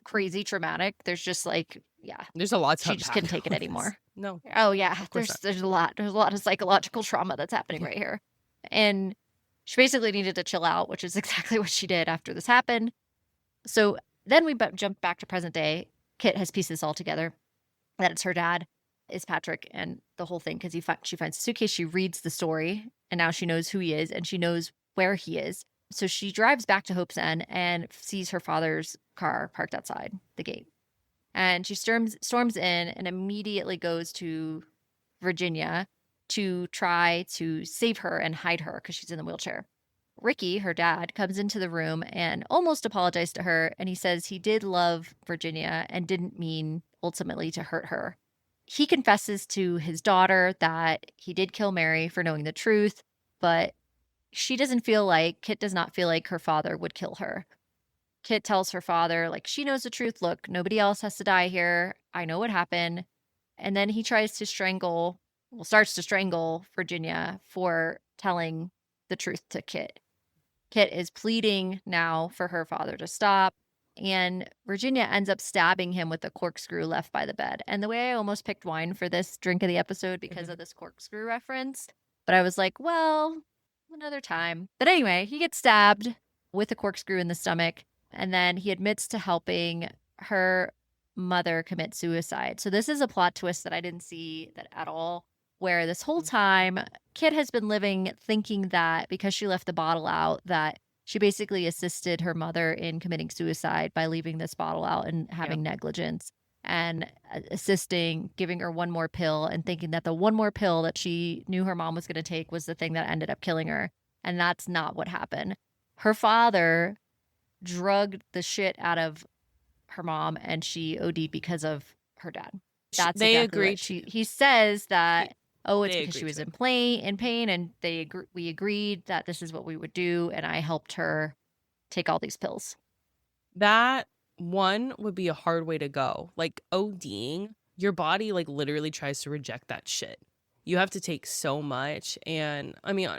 crazy traumatic. There's just like, yeah, There's a lot to she just couldn't take it unpack with this. anymore. No. Oh yeah, Of course there's a lot. There's a lot of psychological trauma that's happening Yeah. right here. And she basically needed to chill out, which is exactly what she did after this happened. So then we jump back to present day. Kit has pieced this all together. That it's her dad is Patrick and the whole thing because she finds a suitcase. She reads the story and now she knows who he is and she knows where he is. So she drives back to Hope's End and sees her father's car parked outside the gate. And she storms in and immediately goes to Virginia to try to save her and hide her because she's in the wheelchair. Ricky, her dad, comes into the room and almost apologized to her. And he says he did love Virginia and didn't mean ultimately to hurt her. He confesses to his daughter that he did kill Mary for knowing the truth, but Kit does not feel like her father would kill her. Kit tells her father, like, she knows the truth. Look, nobody else has to die here. I know what happened. And then he starts to strangle Virginia for telling the truth to Kit. Kit is pleading now for her father to stop. And Virginia ends up stabbing him with a corkscrew left by the bed. And the way I almost picked wine for this drink of the episode because of this corkscrew reference. But I was like, well, another time. But anyway, he gets stabbed with a corkscrew in the stomach. And then he admits to helping her mother commit suicide. So this is a plot twist that I didn't see that at all, where this whole time Kit has been living thinking that because she left the bottle out, that she basically assisted her mother in committing suicide by leaving this bottle out and having negligence and assisting, giving her one more pill and thinking that the one more pill that she knew her mom was going to take was the thing that ended up killing her. And that's not what happened. Her father drugged the shit out of her mom and she OD'd because of her dad. That's they exactly agreed. What he says that, it's they because she agreed was to in pain and we agreed that this is what we would do and I helped her take all these pills. That one would be a hard way to go. Like ODing, your body like literally tries to reject that shit. You have to take so much. And I mean,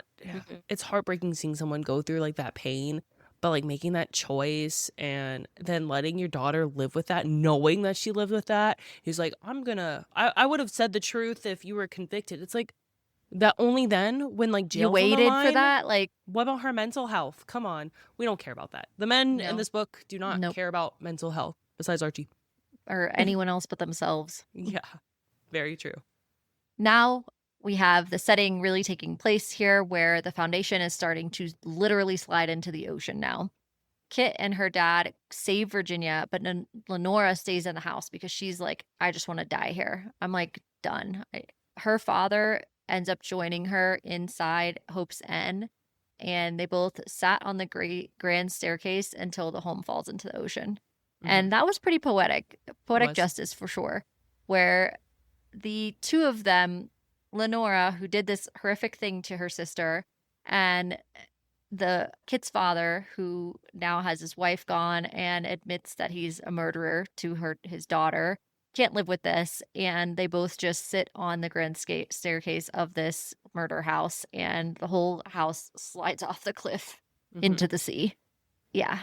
it's heartbreaking seeing someone go through like that pain, but like making that choice and then letting your daughter live with that, knowing that she lived with that. He's like, I would have said the truth if you were convicted. It's like that only then when like jail's you waited on the line, for that. Like, what about her mental health? Come on. We don't care about that. The men in this book do not care about mental health besides Archie. Or anyone else but themselves. Yeah, very true. Now we have the setting really taking place here where the Foundation is starting to literally slide into the ocean now. Kit and her dad save Virginia, but Lenora stays in the house because she's like, I just want to die here. I'm like, done. Her father ends up joining her inside Hope's End, and they both sat on the grand staircase until the home falls into the ocean. And that was pretty poetic justice for sure, where the two of them, Lenora, who did this horrific thing to her sister, and the Kit's father, who now has his wife gone and admits that he's a murderer to his daughter, can't live with this. And they both just sit on the grand staircase of this murder house, and the whole house slides off the cliff into the sea. Yeah.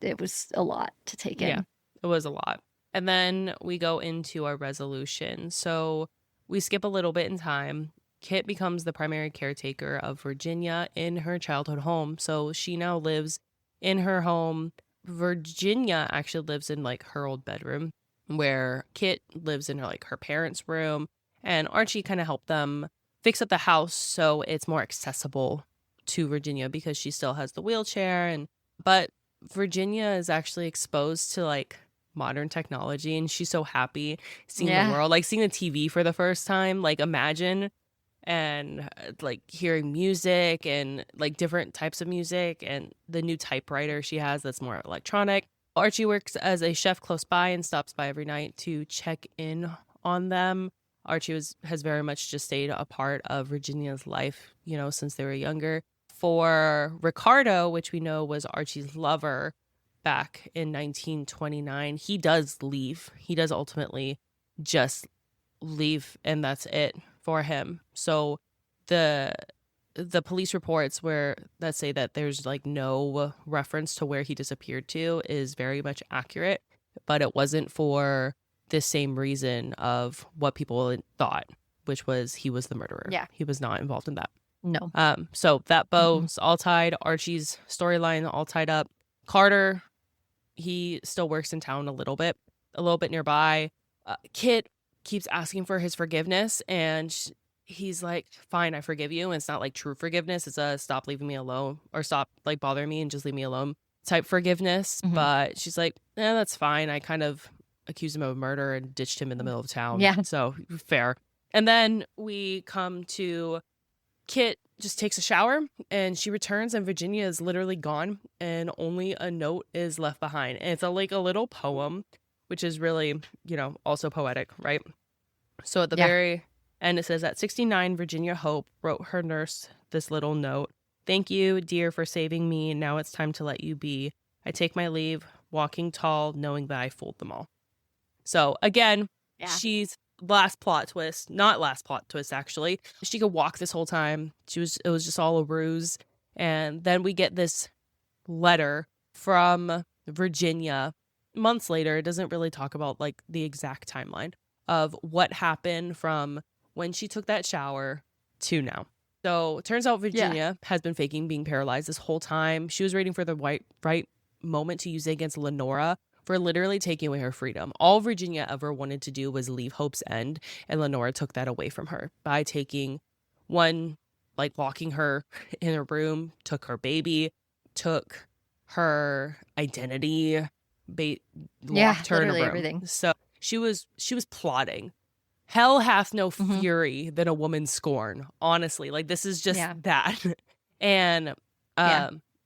It was a lot to take in. Yeah, it was a lot. And then we go into our resolution. So we skip a little bit in time. Kit becomes the primary caretaker of Virginia in her childhood home. So she now lives in her home. Virginia actually lives in like her old bedroom, where Kit lives in her parents' room. And Archie kind of helped them fix up the house so it's more accessible to Virginia because she still has the wheelchair. But Virginia is actually exposed to like modern technology and she's so happy seeing the world, like seeing the TV for the first time. Like imagine, and like hearing music and like different types of music and the new typewriter she has that's more electronic. Archie works as a chef close by and stops by every night to check in on them. Archie has very much just stayed a part of Virginia's life, since they were younger. For Ricardo, which we know was Archie's lover back in 1929, he does leave. He does ultimately just leave, and that's it for him. So the police reports that say that there's like no reference to where he disappeared to is very much accurate, but it wasn't for the same reason of what people thought, which was he was the murderer. Yeah. He was not involved in that. No. So that bow's all tied. Archie's storyline all tied up. Carter, he still works in town a little bit nearby. Kit keeps asking for his forgiveness, and he's like, fine, I forgive you. And it's not like true forgiveness. It's a stop leaving me alone, or stop like bothering me and just leave me alone type forgiveness. But she's like, that's fine. I kind of accused him of murder and ditched him in the middle of town. Yeah. So fair. And then we come to Kit just takes a shower and she returns, and Virginia is literally gone, and only a note is left behind. And it's a little poem, which is really, also poetic, right? So at the very end, it says, at 69, Virginia Hope wrote her nurse this little note. Thank you, dear, for saving me. Now it's time to let you be. I take my leave, walking tall, knowing that I fooled them all. So again, she's not last plot twist, actually. She could walk this whole time. It was just all a ruse. And then we get this letter from Virginia months later. It doesn't really talk about like the exact timeline of what happened from when she took that shower to now. So it turns out Virginia has been faking being paralyzed this whole time. She was waiting for the right moment to use it against Lenora for literally taking away her freedom. All Virginia ever wanted to do was leave Hope's End, and Lenora took that away from her by locking her in a room, took her baby, took her identity, locked her in a room. Everything. So she was plotting. Hell hath no fury than a woman's scorn. Honestly, like this is just that. And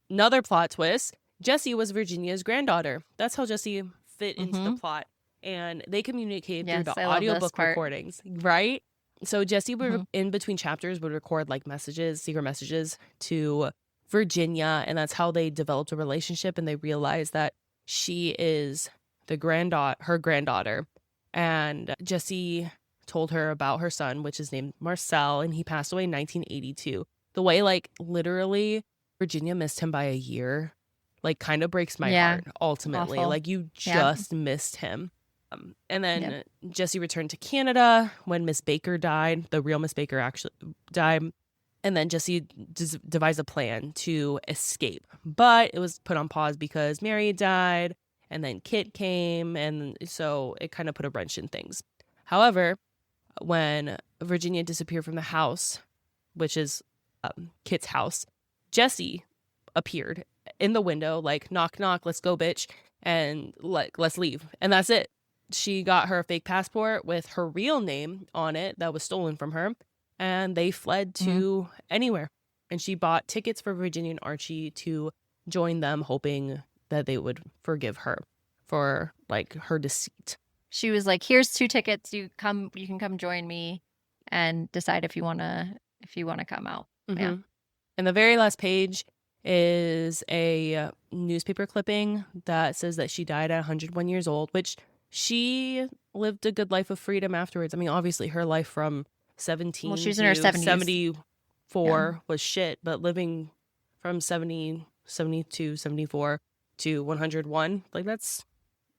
another plot twist. Jessie was Virginia's granddaughter. That's how Jessie fit into the plot. And they communicated through the audiobook recordings, right? So Jessie would, in between chapters, would record like secret messages to Virginia. And that's how they developed a relationship. And they realized that she is her granddaughter. And Jessie told her about her son, which is named Marcel. And he passed away in 1982. The way, like, literally, Virginia missed him by a year, like, kind of breaks my heart, ultimately. Awful. Like, you just missed him. And then Jessie returned to Canada when Miss Baker died. The real Miss Baker actually died. And then Jessie devised a plan to escape. But it was put on pause because Mary died, and then Kit came, and so it kind of put a wrench in things. However, when Virginia disappeared from the house, which is Kit's house, Jessie appeared in the window, like, knock, knock, let's go, bitch, and let's leave. And that's it. She got her fake passport with her real name on it that was stolen from her, and they fled to anywhere. And she bought tickets for Virginia and Archie to join them, hoping that they would forgive her for, like, her deceit. She was like, here's 2 tickets. You can come join me and decide if you want to come out. Yeah. And the very last page is a newspaper clipping that says that she died at 101 years old, which she lived a good life of freedom afterwards. I mean, obviously her life from 17 she's to in her 70s. 74 was shit, but living from 70, 72, 74 to 101, like, that's,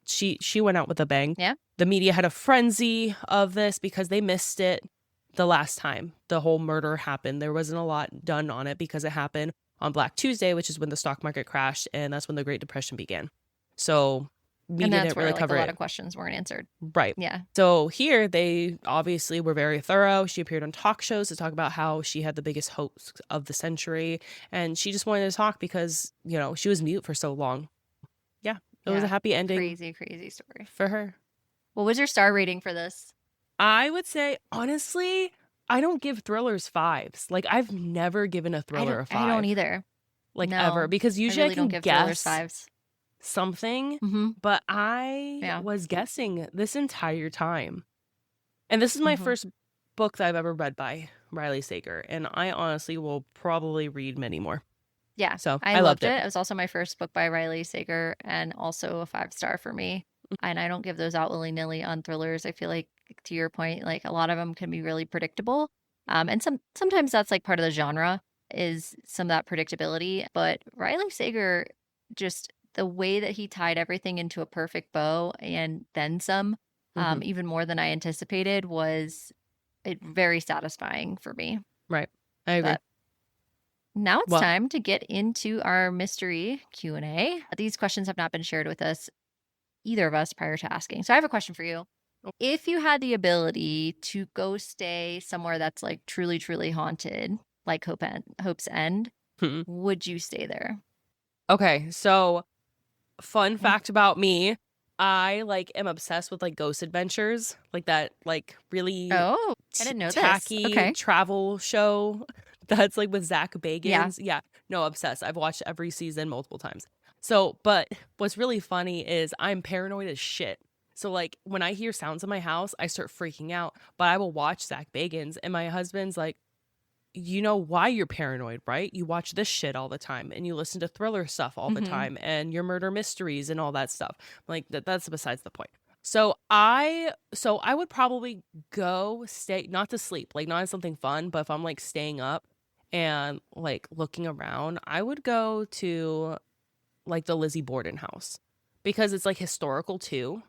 she went out with a bang. Yeah. The media had a frenzy of this because they missed it the last time the whole murder happened. There wasn't a lot done on it because it happened on Black Tuesday, which is when the stock market crashed, and that's when the Great Depression began. So media didn't really cover it. A lot of questions weren't answered. Right. Yeah. So here they obviously were very thorough. She appeared on talk shows to talk about how she had the biggest hopes of the century, and she just wanted to talk because, she was mute for so long. Yeah. It was a happy ending. Crazy story for her. What was your star rating for this? I would say, honestly, I don't give thrillers 5s. Like, I've never given a thriller a 5. I don't either. Like, ever. Because usually I can give guess thrillers 5s. Something, but I was guessing this entire time. And this is my Mhm. first book that I've ever read by Riley Sager, and I honestly will probably read many more. Yeah, So I I loved loved it. it. It was also my first book by Riley Sager and also a 5-star for me. And I don't give those out willy-nilly on thrillers. I feel like, to your point, like a lot of them can be really predictable. And sometimes that's like part of the genre is some of that predictability. But Riley Sager, just the way that he tied everything into a perfect bow and then some, Mm-hmm. even more than I anticipated, was very satisfying for me. Right. I agree. But now it's Well, time to get into our mystery Q&A. These questions have not been shared with us, either of us, prior to asking. So I have a question for you. If you had the ability to go stay somewhere that's like truly, truly haunted, like Hope's End, would you stay there? okay. So fun Mm. fact about me, I like am obsessed with like ghost adventures, like that like really Oh, I didn't know this. tacky Okay. travel show that's like with Zach Yeah. Bagans. Yeah, no, obsessed. I've watched every season multiple times. So, but what's really funny is I'm paranoid as shit. So like when I hear sounds in my house, I start freaking out. But I will watch Zach Bagans, and my husband's like, you know why you're paranoid, right? You watch this shit all the time and you listen to thriller stuff all the Hmm. time and your murder mysteries and all that stuff. Like that's besides the point. So I would probably go stay, not to sleep, like not in something fun, but if I'm like staying up and like looking around, I would go to like the Lizzie Borden house because it's like historical too.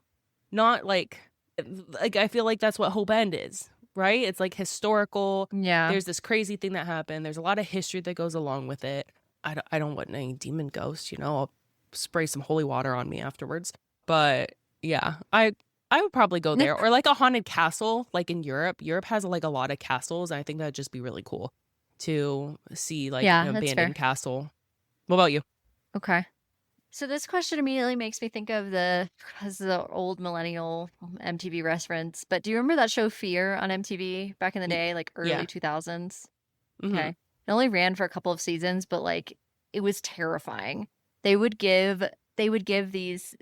Not like I feel like that's what Hope End is, right? It's like historical. Yeah. There's this crazy thing that happened. There's a lot of history that goes along with it. I don't want any demon ghosts, you know. I'll spray some holy water on me afterwards. But yeah, I would probably go there or like a haunted castle like in Europe. Europe has like a lot of castles, and I think that'd just be really cool to see like an Yeah, that's abandoned fair. castle. What about you? Okay. So this question immediately makes me think of because the old millennial MTV reference. But do you remember that show Fear on MTV back in the Y- day, like yeah. early 2000s? Mhm. Okay. It only ran for a couple of seasons, but like it was terrifying. They would give they would give these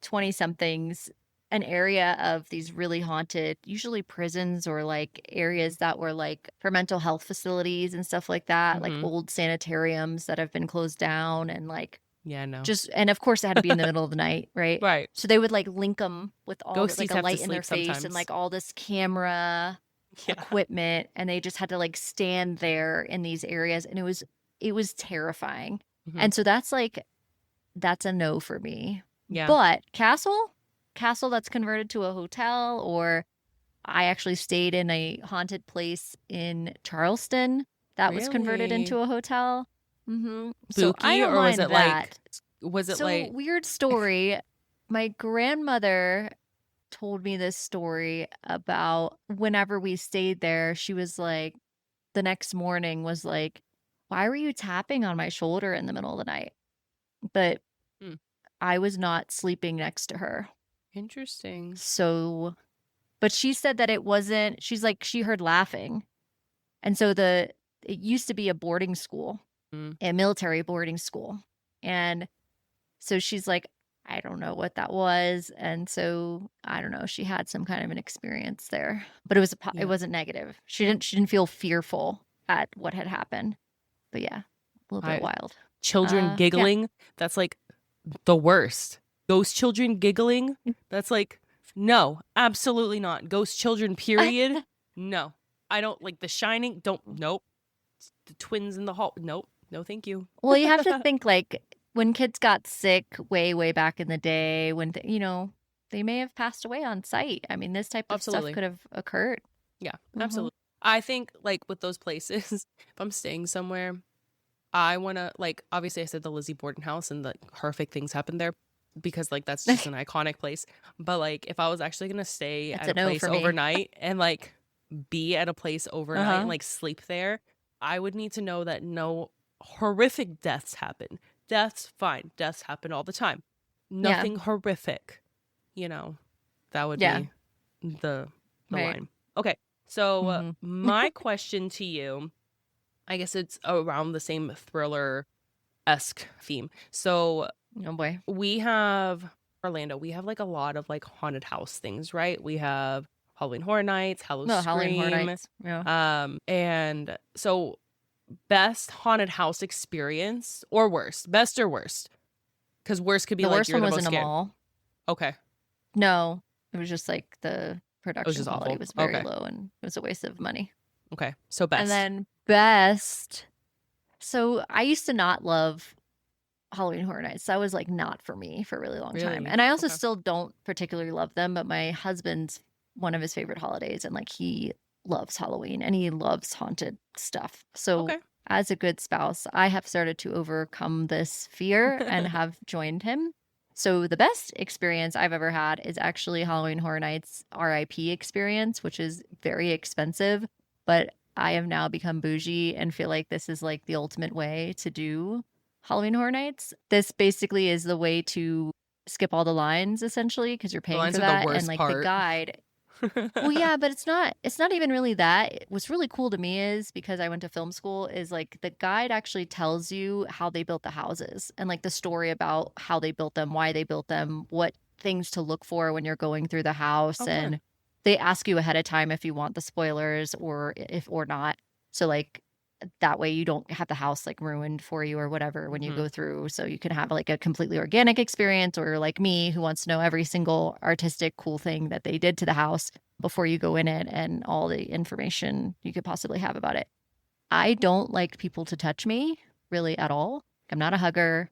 20 somethings an area of these really haunted, usually prisons or like areas that were like for mental health facilities and stuff like that, like Mhm. old sanitariums that have been closed down and like Yeah, no. just, and of course it had to be in the middle of the night, right? Right. So they would like link them with all the, like Ghosties a have to light in their sleep face and sometimes. like all this camera Yeah. equipment, and they just had to like stand there in these areas, and it was terrifying. Mhm. And so that's a no for me. Yeah. But castle that's converted to a hotel, or I actually stayed in a haunted place in Charleston that was converted Really? into a hotel. So I Spooky don't or mind that. was it So like weird story. My grandmother told me this story about whenever we stayed there, she was like, the next morning was like, why were you tapping on my shoulder in the middle of the night? But hmm, I was not sleeping next to her. interesting. So, but she said that it wasn't, she's like, she heard laughing. And so it used to be a boarding school, Mm, a military boarding school. And so she's like, I don't know what that was. And so I don't know, she had some kind of an experience there. But it yeah. wasn't negative. She didn't feel fearful at what had happened. But yeah, a little bit I wild. children Yeah. giggling, that's like the worst. Ghost children giggling, that's like no, absolutely not. Ghost children period. No. I don't like The Shining. Don't nope. The twins in the hall. Nope. No, thank you. Well, you have to think like when kids got sick way, way back in the day, when, they may have passed away on site. I mean, this type of stuff Absolutely. could have occurred. Yeah, Hmm. absolutely. I think like with those places, if I'm staying somewhere, I want to like obviously I said the Lizzie Borden house and the horrific things happened there because like that's just an iconic place. But like if I was actually going to stay That's at a a no place for me. overnight and like be at a place Uh overnight and huh. like sleep there, I would need to know that no horrific deaths happen. Deaths fine. Deaths happen all the time. Yeah. Nothing horrific, you know. That would Yeah. be the Right. line. Okay. So Hmm. my question to you, I guess it's around the same thriller-esque theme. So Oh boy. we have Orlando. We have like a lot of like haunted house things, right? We have Halloween Horror Nights, Hallow No, Halloween Horror Scream. Nights. Yeah. And so best haunted house experience or worst? Best or worst? Because worst could be The like worst you're one the was most in a scared. mall. Okay. No, it was just like the It was production just quality awful. was very Okay. low and it was a waste of money. Okay. So And best. then best. So I used to not love Halloween Horror Nights. That was like not for me for a really long time. Really? And I also Okay. still don't particularly love them, but my husband's one of his favorite holidays and like he loves Halloween and he loves haunted stuff. So Okay. as a good spouse, I have started to overcome this fear and have joined him. So the best experience I've ever had is actually Halloween Horror Nights RIP experience, which is very expensive, but I have now become bougie and feel like this is like the ultimate way to do Halloween Horror Nights. This basically is the way to skip all the lines essentially because you're The paying lines for are the that and worst like the part. guide. Well, yeah, but it's not even really that. What's really cool to me is because I went to film school is like the guide actually tells you how they built the houses and like the story about how they built them, why they built them, what things to look for when you're going through the house Oh, and fun. they ask you ahead of time if you want the spoilers or if or not. So like that way you don't have the house like ruined for you or whatever when you Mhm. go through. So you can have like a completely organic experience or like me who wants to know every single artistic cool thing that they did to the house before you go in it and all the information you could possibly have about it. I don't like people to touch me really at all. I'm not a hugger.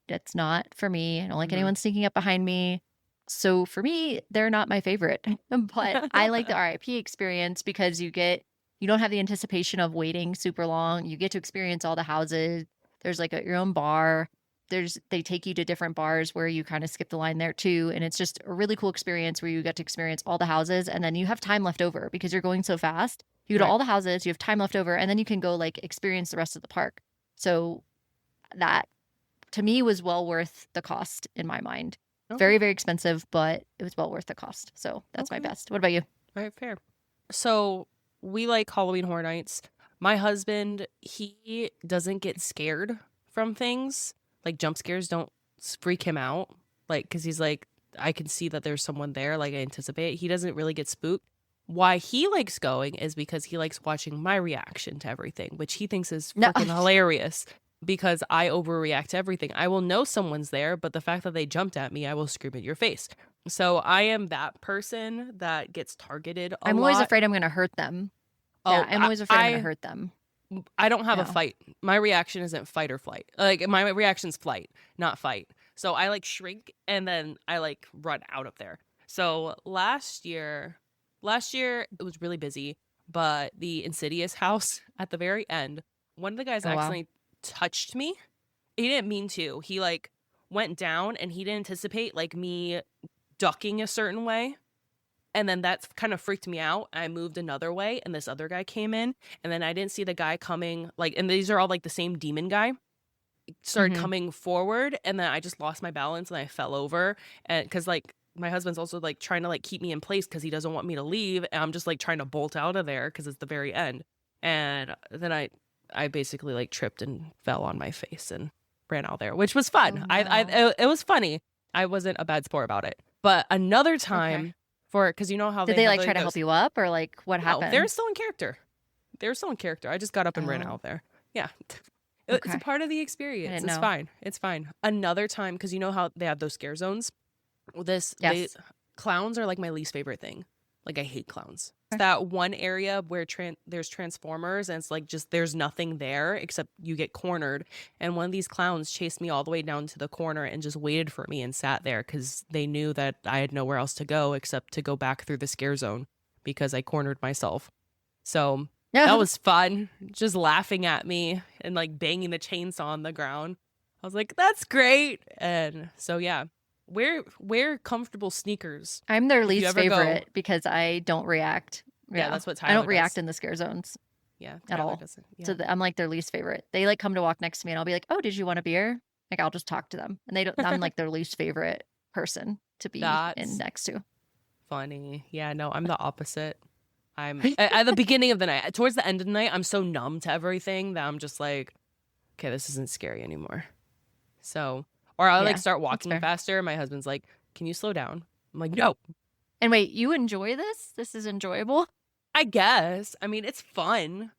That's not for me. I don't like Mhm. anyone sneaking up behind me. So for me, they're not my favorite. But I like the RIP experience because you don't have the anticipation of waiting super long. You get to experience all the houses. There's like your own bar. They take you to different bars where you kind of skip the line there too. And it's just a really cool experience where you get to experience all the houses and then you have time left over because you're going so fast. You go to Right. all the houses, you have time left over, and then you can go like experience the rest of the park. So that to me was well worth the cost in my mind. Okay. Very, very expensive, but it was well worth the cost. So that's my Okay. best. What about you? All right, fair. So we like Halloween Horror Nights. My husband, he doesn't get scared from things. Like jump scares don't freak him out. Like, because he's like, I can see that there's someone there. Like, I anticipate. He doesn't really get spooked. Why he likes going is because he likes watching my reaction to everything, which he thinks is No. freaking hilarious because I overreact to everything. I will know someone's there, but the fact that they jumped at me, I will scream at your face. So I am that person that gets targeted a I'm always lot. afraid I'm going to hurt them. Yeah, Oh, I'm always afraid I'm going to hurt them. I don't have a Yeah. fight. My reaction isn't fight or flight. Like my reaction's flight, not fight. So I like shrink and then I like run out of there. So last year it was really busy, but the Insidious house at the very end, one of the guys Oh, wow. accidentally touched me. He didn't mean to. He like went down and he didn't anticipate like me ducking a certain way. And then that's kind of freaked me out. I moved another way and this other guy came in and then I didn't see the guy coming like and these are all like the same demon guy started Mhm. coming forward and then I just lost my balance and I fell over and cuz like my husband's also like trying to like keep me in place cuz he doesn't want me to leave and I'm just like trying to bolt out of there cuz it's the very end. And then I basically like tripped and fell on my face and ran out there, which was Oh, fun. no. It was funny. I wasn't a bad sport about it. But another Okay. time for because you know how Did they they have like try like to help those. you up or like what No, they're happened? still in character. They're still in character. I just got up and ran Oh, out there. Yeah. It's a okay. part of the I experience. didn't It's know. fine. It's fine. Another time, because you know how they have those scare zones. Well, they Yes. clowns are like my least favorite thing. Like I hate clowns. It's Okay. that one area where there's transformers and it's like just there's nothing there except you get cornered. And one of these clowns chased me all the way down to the corner and just waited for me and sat there because they knew that I had nowhere else to go except to go back through the scare zone because I cornered myself. So that Yeah. was fun, just laughing at me and like banging the chainsaw on the ground. I was like, that's great. And so, yeah, wear comfortable sneakers I'm their if you least ever go. favorite because I don't react. Yeah, Yeah. that's what I don't Tyler react does. in the scare zones Yeah, at Tyler all. doesn't. So Yeah. I'm like their least favorite. They like come to walk next to me and I'll be like, "Oh, did you want a beer?" Like I'll just talk to them. And they don't I'm like their least favorite person to be in That's next to. funny. Yeah, no, I'm the opposite. I'm at the beginning of the night, towards the end of the night, I'm so numb to everything that I'm just like, okay, this isn't scary anymore. So, or I'll like Yeah, start that's walking fair. faster. My husband's like, can you slow down? I'm like, no. And wait, you enjoy this? This is enjoyable? I guess. I mean, it's fun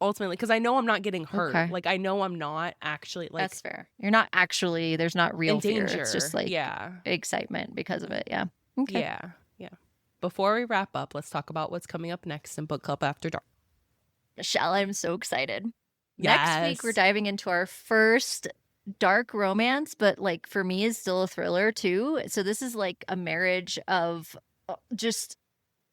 ultimately because I know I'm not getting hurt. Okay. Like I know I'm not actually like That's fair. You're not actually, there's not real in fear. danger. It's just like Yeah. excitement because of it. Yeah. Okay. Yeah. Yeah. Before we wrap up, let's talk about what's coming up next in Book Club After Dark. Michelle, I'm so excited. Next week, we're Yes. diving into our first dark romance, but like for me is still a thriller too. So this is like a marriage of just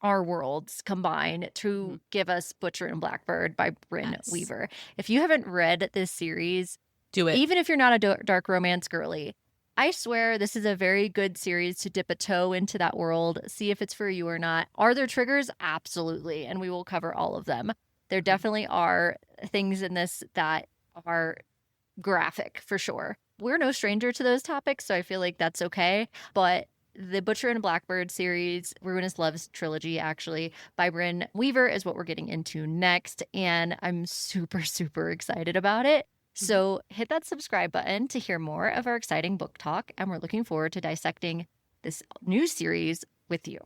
our worlds combined to give us Butcher and Blackbird by Brynne Yes. Weaver. If you haven't read this series, Do it. even if you're not a dark romance girly, I swear this is a very good series to dip a toe into that world, see if it's for you or not. Are there triggers? Absolutely. And we will cover all of them. There definitely are things in this that are graphic for sure. We're no stranger to those topics, so I feel like that's okay. But the Butcher and Blackbird series, Ruinous Loves trilogy, actually, by Brynne Weaver is what we're getting into next. And I'm super, super excited about it. So hit that subscribe button to hear more of our exciting book talk. And we're looking forward to dissecting this new series with you.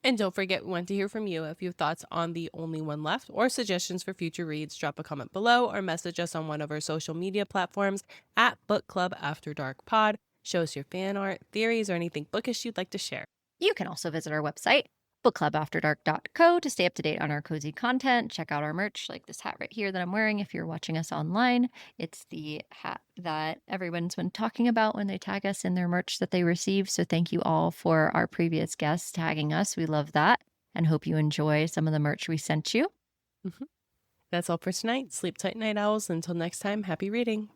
And don't forget, we want to hear from you. If you have thoughts on The Only One Left or suggestions for future reads, drop a comment below or message us on one of our social media platforms at Book Club After Dark Pod. Show us your fan art, theories, or anything bookish you'd like to share. You can also visit our website, bookclubafterdark.co, to stay up to date on our cozy content. Check out our merch, like this hat right here that I'm wearing if you're watching us online. It's the hat that everyone's been talking about when they tag us in their merch that they receive. So thank you all for our previous guests tagging us. We love that and hope you enjoy some of the merch we sent you. That's all for tonight. Sleep tight, night owls. Until next time, happy reading.